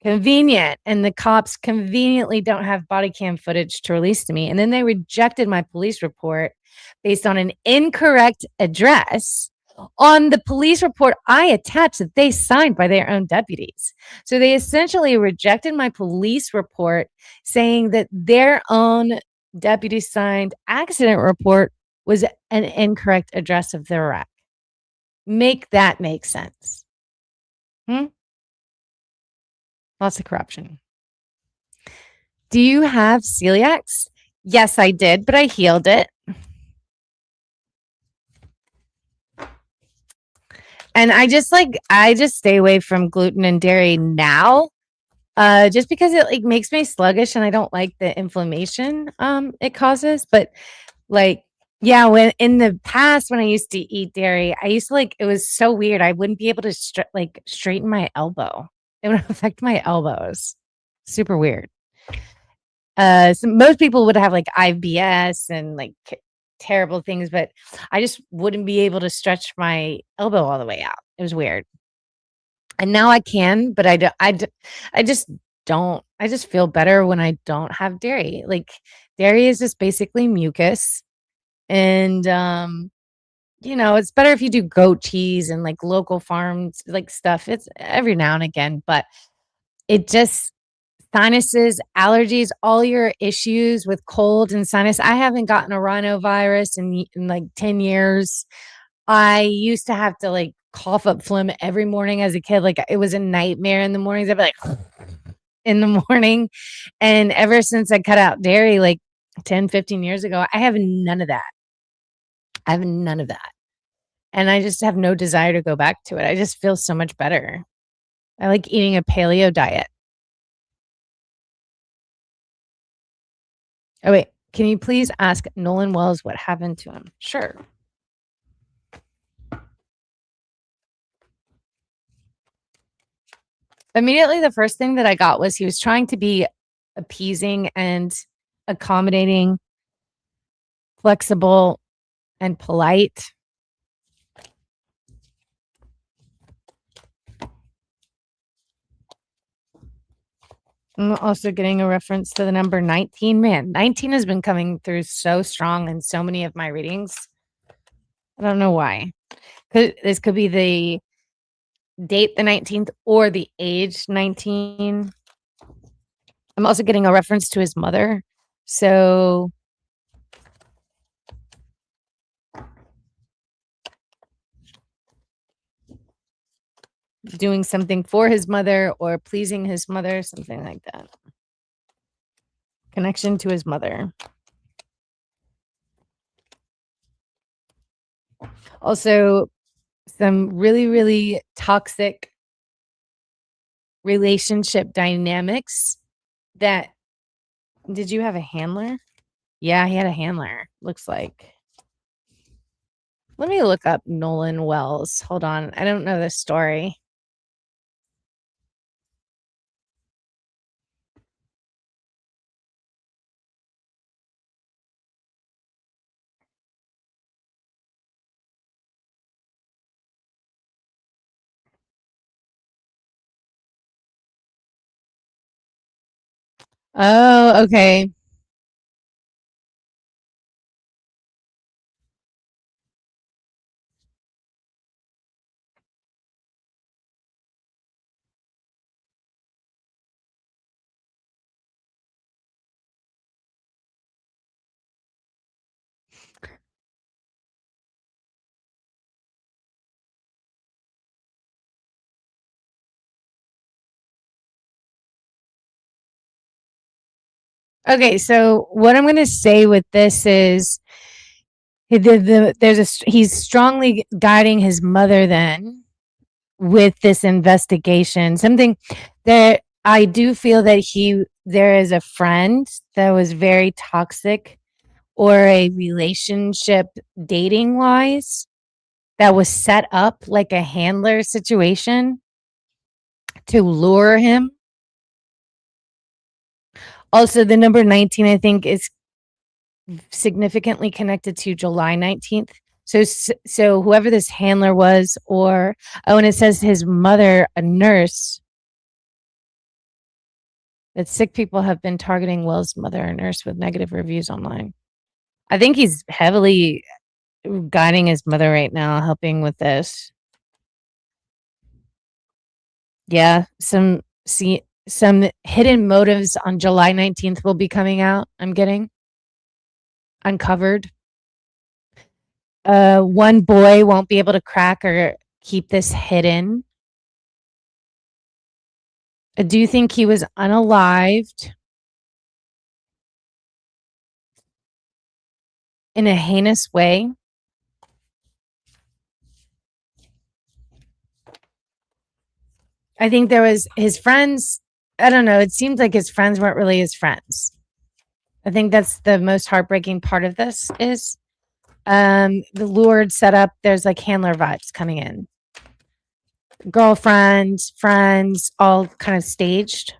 Convenient. And the cops conveniently don't have body cam footage to release to me. And then they rejected my police report based on an incorrect address on the police report I attached that they signed by their own deputies. So they essentially rejected my police report saying that their own deputy signed accident report was an incorrect address of the wreck. Make that make sense. Lots of corruption. Do you have celiacs? Yes, I did, but I healed it. And I just stay away from gluten and dairy now, just because it like makes me sluggish and I don't like the inflammation it causes. But like, yeah, when in the past when I used to eat dairy, I used to it was so weird. I wouldn't be able to straighten my elbow. It would affect my elbows. Super weird. Most people would have like IBS and like terrible things, but I just wouldn't be able to stretch my elbow all the way out. It was weird. And now I can, but I just don't. I just feel better when I don't have dairy. Like dairy is just basically mucus, and it's better if you do goat cheese and like local farms like stuff. It's every now and again, but it just sinuses, allergies, all your issues with cold and sinus. I haven't gotten a rhinovirus in like 10 years. I used to have to like cough up phlegm every morning as a kid. Like it was a nightmare in the mornings. I'd be like in the morning. And ever since I cut out dairy, like 10, 15 years ago, I have none of that. I have none of that. And I just have no desire to go back to it. I just feel so much better. I like eating a paleo diet. Oh, wait. Can you please ask Nolan Wells what happened to him? Sure. Immediately, the first thing that I got was he was trying to be appeasing and accommodating, flexible, and polite. I'm also getting a reference to the number 19. Man, 19 has been coming through so strong in so many of my readings. I don't know why. This could be the date the 19th or the age 19. I'm also getting a reference to his mother. So doing something for his mother or pleasing his mother, something like that. Connection to his mother. Also, some really, really toxic relationship dynamics that. Did you have a handler? Yeah, he had a handler, looks like. Let me look up Nolan Wells. Hold on. I don't know this story. Oh, okay. Okay, so what I'm going to say with this is he's strongly guiding his mother then with this investigation. Something that I do feel that there is a friend that was very toxic or a relationship dating wise that was set up like a handler situation to lure him. Also, the number 19, I think, is significantly connected to July 19th. So whoever this handler was, and it says his mother, a nurse, that sick people have been targeting Will's mother, a nurse, with negative reviews online. I think he's heavily guiding his mother right now, helping with this. Yeah, some hidden motives on July 19th will be coming out. I'm getting uncovered. One boy won't be able to crack or keep this hidden. I do think he was unalived in a heinous way. I think there was his friends. I don't know. It seems like his friends weren't really his friends. I think that's the most heartbreaking part of this is the lured setup. There's like handler vibes coming in. Girlfriends, friends, all kind of staged.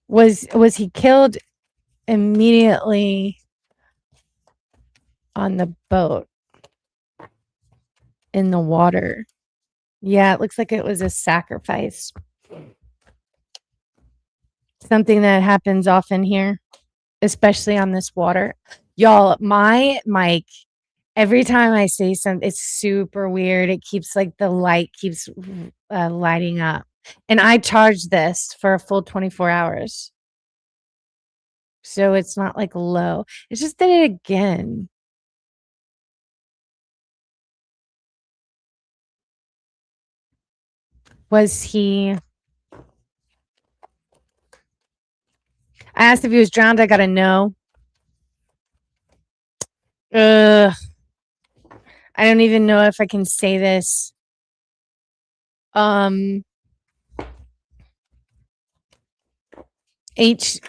Was he killed immediately on the boat in the water? Yeah, it looks like it was a sacrifice. Something that happens often here, especially on this water. Y'all, my mic, every time I say something, it's super weird. It keeps like the light keeps lighting up. And I charged this for a full 24 hours. So it's not like low. It's just did it again. Was he? I asked if he was drowned. I got a no. I don't even know if I can say this. HUNG. That's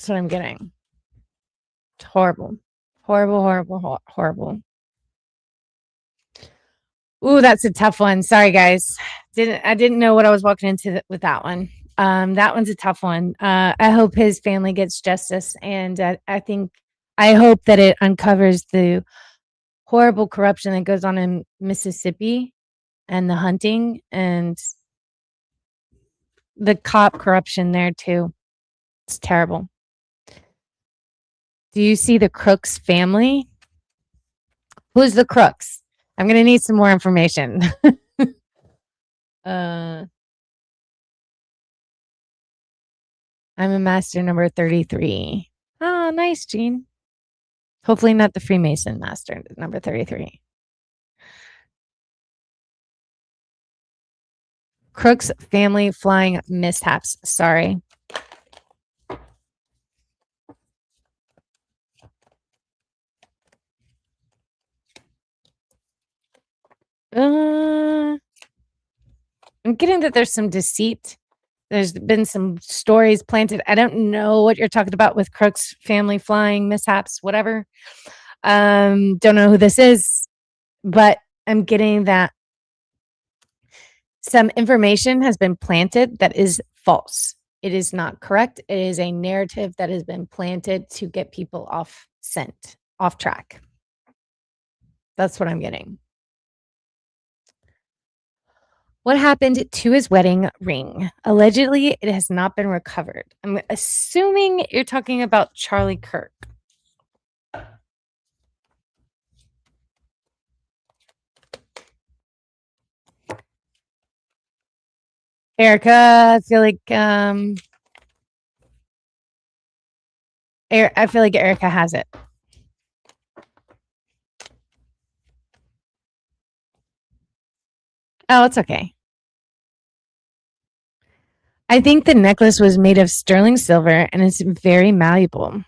what I'm getting. It's horrible. Horrible. Ooh, that's a tough one. Sorry, guys. I didn't know what I was walking into with that one. That one's a tough one. I hope his family gets justice, and I hope that it uncovers the horrible corruption that goes on in Mississippi and the hunting and the cop corruption there too. It's terrible. Do you see the Crooks family? Who's the Crooks? I'm going to need some more information. I'm a master number 33. Oh, nice, Jean. Hopefully not the Freemason master number 33. Crooks family flying mishaps. Sorry. I'm getting that there's some deceit. There's been some stories planted. I don't know what you're talking about with Crooks family flying mishaps, whatever. Don't know who this is, but I'm getting that some information has been planted that is false. It is not correct. It is a narrative that has been planted to get people off scent, off track. That's what I'm getting. What happened to his wedding ring? Allegedly, it has not been recovered. I'm assuming you're talking about Charlie Kirk. Erica, I feel like Erica has it. Oh, it's okay. I think the necklace was made of sterling silver and it's very malleable.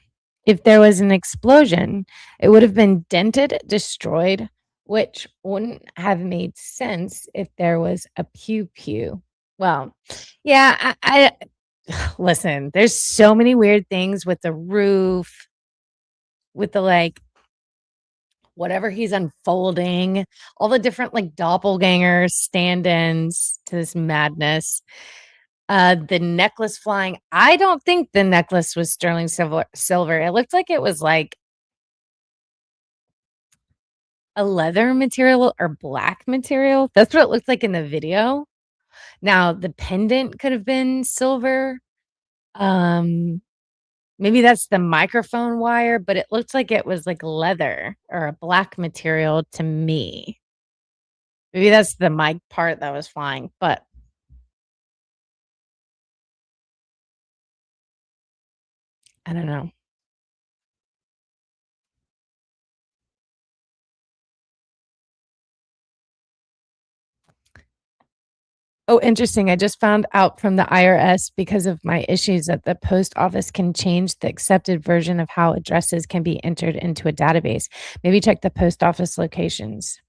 If there was an explosion, it would have been dented, destroyed, which wouldn't have made sense if there was a pew pew. Well, yeah, I listen, there's so many weird things with the roof, with the like whatever he's unfolding, all the different like doppelganger stand-ins to this madness. The necklace flying. I don't think the necklace was sterling silver. It looked like it was like a leather material or black material. That's what it looked like in the video. Now, the pendant could have been silver. Maybe that's the microphone wire, but it looked like it was like leather or a black material to me. Maybe that's the mic part that was flying, but I don't know. Oh, interesting. I just found out from the IRS because of my issues that the post office can change the accepted version of how addresses can be entered into a database. Maybe check the post office locations.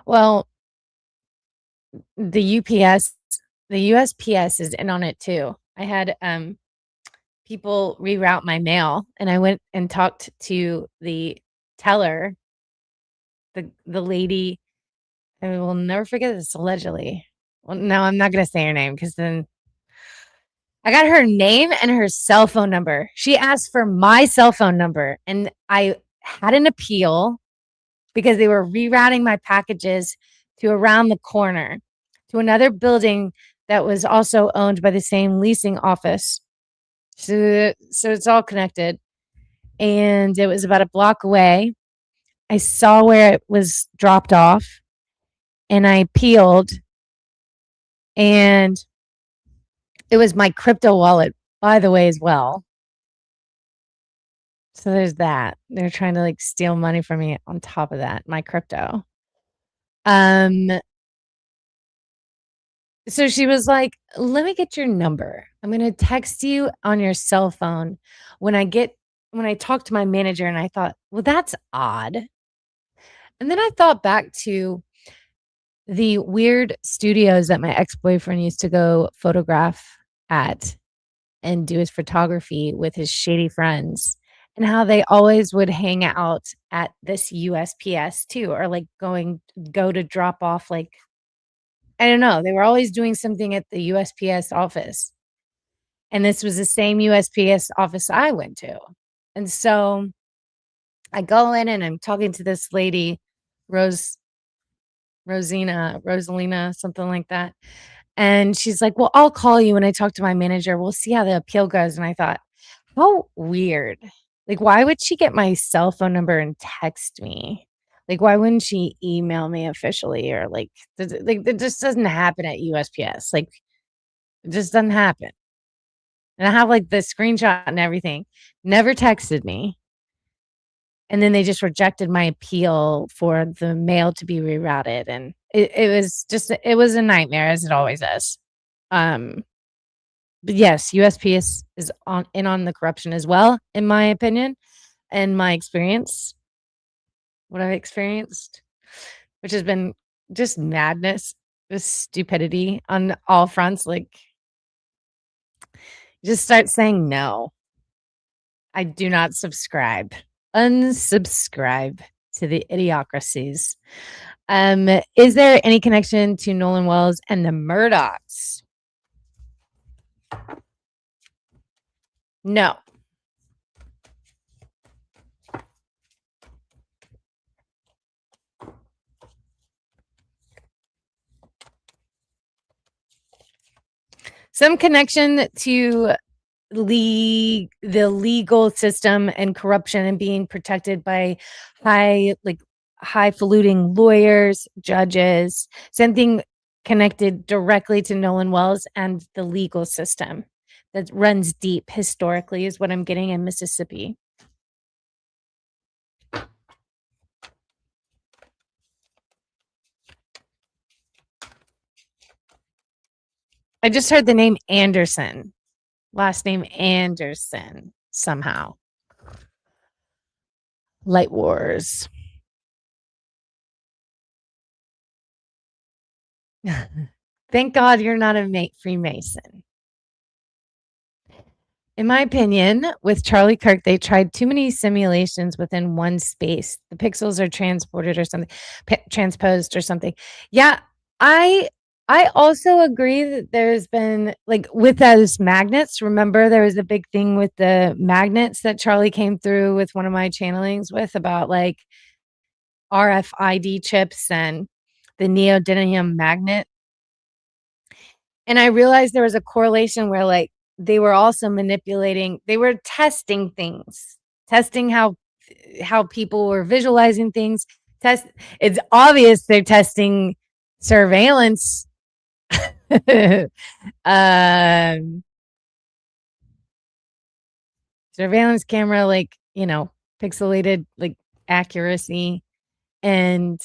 Well, the UPS, the USPS is in on it too. I had people reroute my mail and I went and talked to the teller, the lady, I will never forget this allegedly. Well, no, I'm not going to say her name because then I got her name and her cell phone number. She asked for my cell phone number, and I had an appeal because they were rerouting my packages to around the corner to another building that was also owned by the same leasing office. So it's all connected. And it was about a block away. I saw where it was dropped off and I appealed, and it was my crypto wallet, by the way, as well. So there's that. They're trying to like steal money from me on top of that, my crypto. Um, so she was like, "Let me get your number. I'm going to text you on your cell phone when I talk to my manager." And I thought, "Well, that's odd." And then I thought back to the weird studios that my ex-boyfriend used to go photograph at and do his photography with his shady friends, and how they always would hang out at this USPS too, or like go to drop off, like, I don't know, they were always doing something at the USPS office. And this was the same USPS office I went to. And so I go in and I'm talking to this lady, Rose Rosalina, something like that. And she's like, "Well, I'll call you when I talk to my manager. We'll see how the appeal goes." And I thought, how weird. Like, why would she get my cell phone number and text me? Like, why wouldn't she email me officially, or like, that just doesn't happen at USPS. Like, it just doesn't happen. And I have like the screenshot and everything. Never texted me. And then they just rejected my appeal for the mail to be rerouted. And it was a nightmare, as it always is. But yes, USPS is on the corruption as well, in my opinion, and my experience, what I've experienced, which has been just madness, just stupidity on all fronts. Like, just start saying no. I do not subscribe. Unsubscribe to the idiocracies. Is there any connection to Nolan Wells and the Murdochs? No. Some connection to the legal system and corruption and being protected by highfalutin lawyers, judges, something connected directly to Nolan Wells and the legal system that runs deep historically is what I'm getting in Mississippi. I just heard the name Anderson, last name Anderson somehow. Light Wars. Thank God you're not a Freemason. In my opinion, with Charlie Kirk, they tried too many simulations within one space. The pixels are transported or something, transposed or something. Yeah, I also agree that there's been, like, with those magnets. Remember, there was a big thing with the magnets that Charlie came through with one of my channelings with about like RFID chips and the neodymium magnet. And I realized there was a correlation where, like, they were also manipulating, they were testing things, testing how people were visualizing things. It's obvious they're testing surveillance. Surveillance camera, like, pixelated, like, accuracy and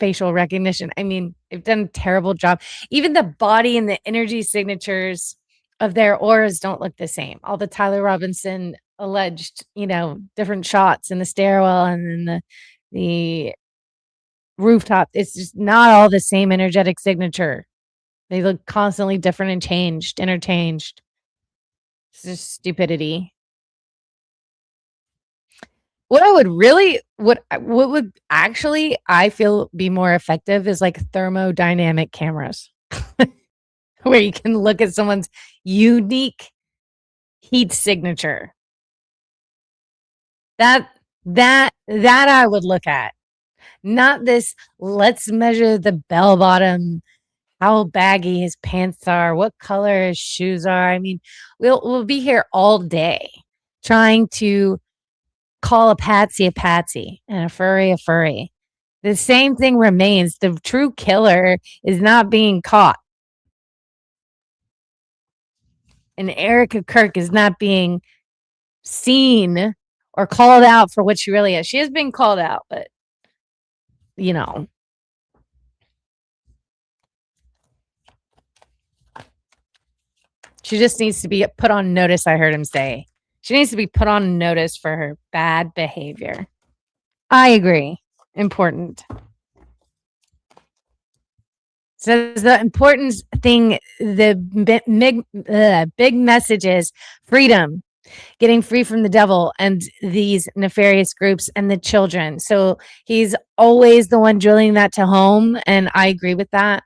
facial recognition. I mean, they've done a terrible job. Even the body and the energy signatures of their auras don't look the same. All the Tyler Robinson alleged, different shots in the stairwell and then the rooftop. It's just not all the same energetic signature. They look constantly different and interchanged. It's just stupidity. What would actually, I feel, be more effective is like thermodynamic cameras. where you can look at someone's unique heat signature. That I would look at. Not this, let's measure the bell bottom, how baggy his pants are, what color his shoes are. I mean, we'll be here all day trying to call a patsy and a furry. The same thing remains. The true killer is not being caught. And Erica Kirk is not being seen or called out for what she really is. She is being called out, but you know. She just needs to be put on notice, I heard him say. She needs to be put on notice for her bad behavior. I agree. Important. So the important thing, the big message is freedom, getting free from the devil and these nefarious groups and the children. So he's always the one drilling that to home, and I agree with that.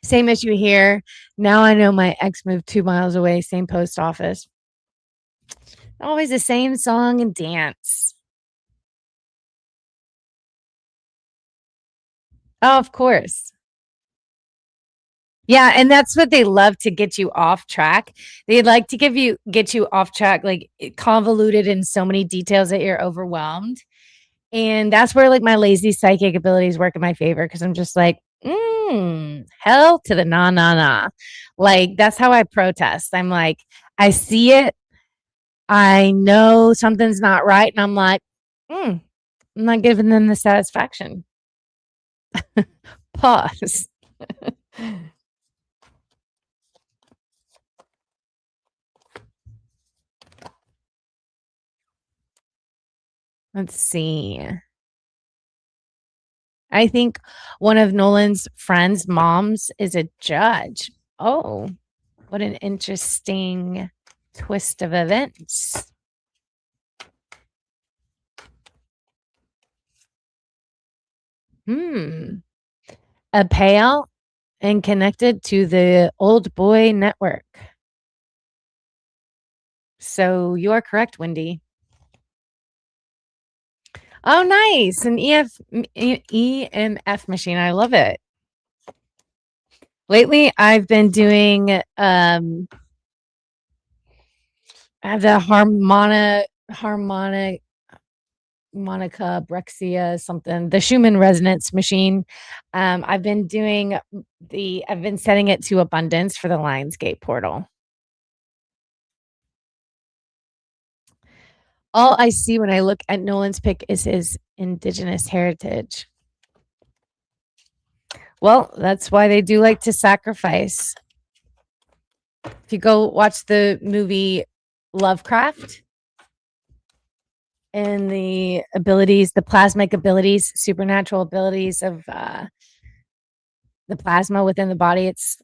Same issue here. Now I know my ex moved 2 miles away, same post office. Always the same song and dance. Oh, of course. Yeah, and that's what they love to get you off track. They'd like to get you off track, like convoluted in so many details that you're overwhelmed. And that's where like my lazy psychic abilities work in my favor, because I'm just like, hell to the nah. Like that's how I protest. I'm like, I see it, I know something's not right, and I'm like, I'm not giving them the satisfaction. Pause. Let's see. I think one of Nolan's friends' moms is a judge. Oh, what an interesting twist of events. A payout and connected to the Old Boy Network. So you are correct, Wendy. Oh, nice. An EMF machine. I love it. Lately, I've been doing the harmonica brexia something, the Schumann resonance machine. I've been setting it to abundance for the Lionsgate portal. All I see when I look at Nolan's pick is his indigenous heritage. Well, that's why they do like to sacrifice. If you go watch the movie Lovecraft and the abilities, the plasmic abilities, supernatural abilities of the plasma within the body, it's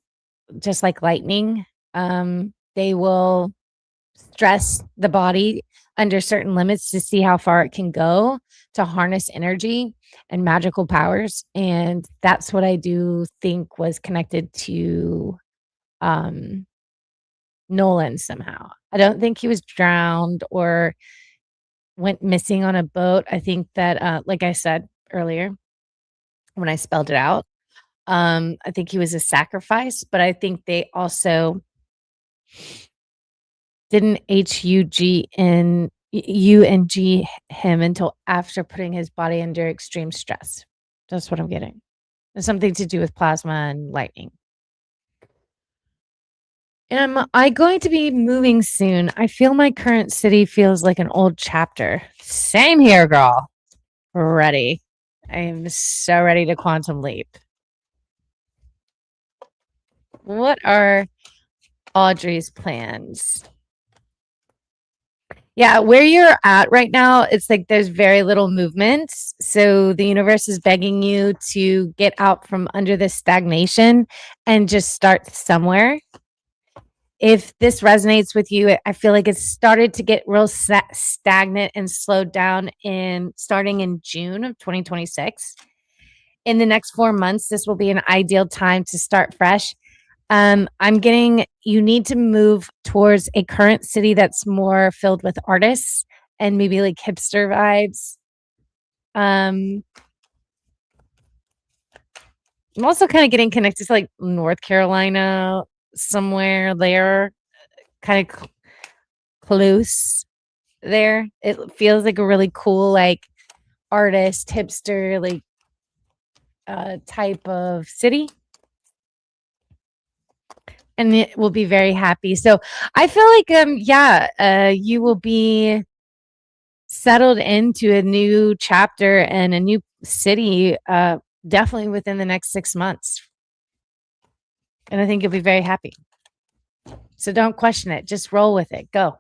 just like lightning. They will stress the body under certain limits to see how far it can go to harness energy and magical powers. And that's what I do think was connected to Nolan somehow. I don't think he was drowned or went missing on a boat. I think that, like I said earlier, when I spelled it out, I think he was a sacrifice, but I think they also didn't UNG him until after putting his body under extreme stress. That's what I'm getting. There's something to do with plasma and lightning. Am I going to be moving soon? I feel my current city feels like an old chapter. Same here, girl. Ready. I am so ready to quantum leap. What are Audrey's plans? Yeah, where you're at right now, it's like there's very little movement. So the universe is begging you to get out from under this stagnation and just start somewhere. If this resonates with you, I feel like it's started to get real stagnant and slowed down starting in June of 2026. in the next 4 months, this will be an ideal time to start fresh. I'm getting, you need to move towards a current city that's more filled with artists and maybe like hipster vibes. I'm also kind of getting connected to like North Carolina, somewhere there, kind of close there. It feels like a really cool, like artist, hipster, like type of city. And it will be very happy. So I feel like, you will be settled into a new chapter and a new city, definitely within the next 6 months. And I think you'll be very happy. So don't question it. Just roll with it. Go.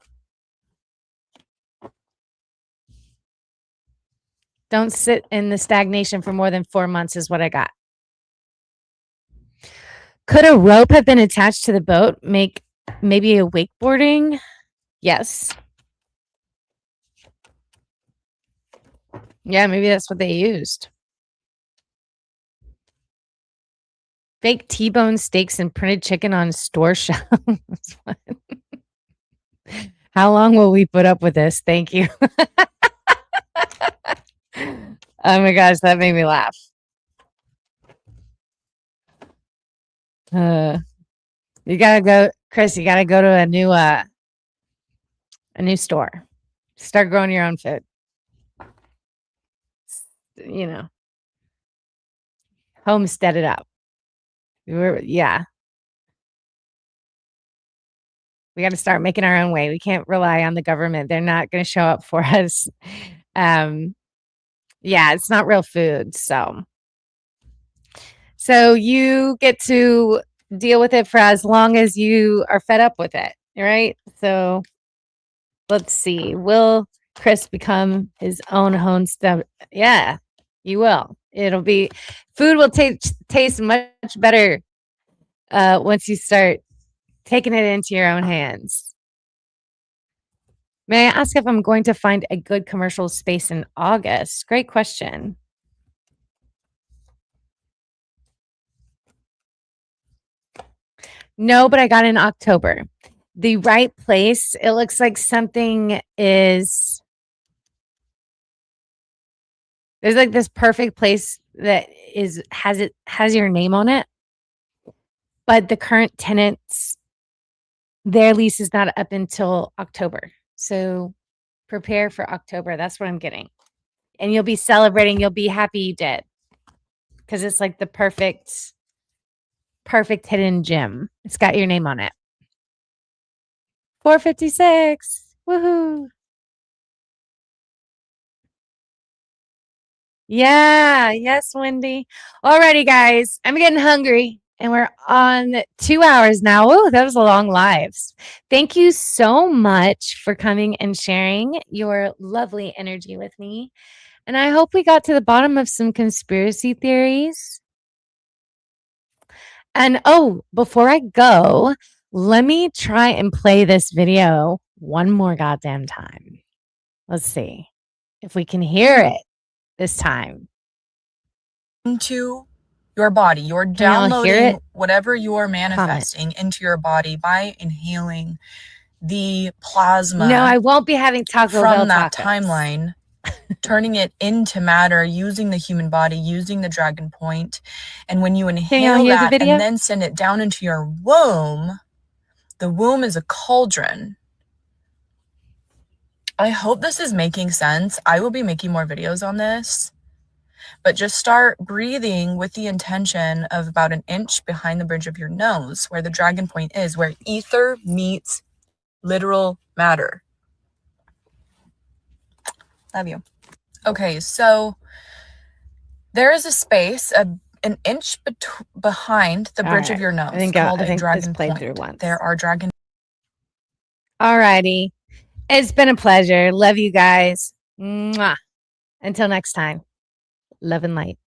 Don't sit in the stagnation for more than 4 months is what I got. Could a rope have been attached to the boat? Make maybe a wakeboarding? Yes. Yeah, maybe that's what they used. Fake T-bone steaks and printed chicken on store shelves. How long will we put up with this? Thank you. Oh my gosh, that made me laugh. You gotta go, Chris. You gotta go to a new store. Start growing your own food. You know, homestead it up. Yeah. We got to start making our own way. We can't rely on the government. They're not going to show up for us. Yeah, it's not real food. So you get to deal with it for as long as you are fed up with it. Right. So let's see. Will Chris become his own homestead? Yeah, you will. It'll be, food will taste much better once you start taking it into your own hands. May I ask if I'm going to find a good commercial space in August? Great question. No, but I got in October. The right place. It looks like something is, there's like this perfect place that has your name on it. But the current tenants, their lease is not up until October. So prepare for October. That's what I'm getting. And you'll be celebrating. You'll be happy you did. Because it's like the perfect hidden gem. It's got your name on it. 456. Woohoo. Yeah. Yes, Wendy. Alrighty, guys. I'm getting hungry. And we're on 2 hours now. Oh, that was a long live. Thank you so much for coming and sharing your lovely energy with me. And I hope we got to the bottom of some conspiracy theories. And before I go, let me try and play this video one more goddamn time. Let's see if we can hear it this time. Into your body. You're downloading whatever you're manifesting into your body by inhaling the plasma. No, I won't be having Taco Bell from that tacos. timeline, turning it into matter, using the human body, using the dragon point. And when you inhale that and then send it down into your womb, the womb is a cauldron. I hope this is making sense. I will be making more videos on this. But just start breathing with the intention of about an inch behind the bridge of your nose, where the dragon point is, where ether meets literal matter. Love you. Okay, so there is a space an inch behind the bridge of your nose called a dragon point. There are dragon. Alrighty. It's been a pleasure. Love you guys. Mwah. Until next time. Love and light.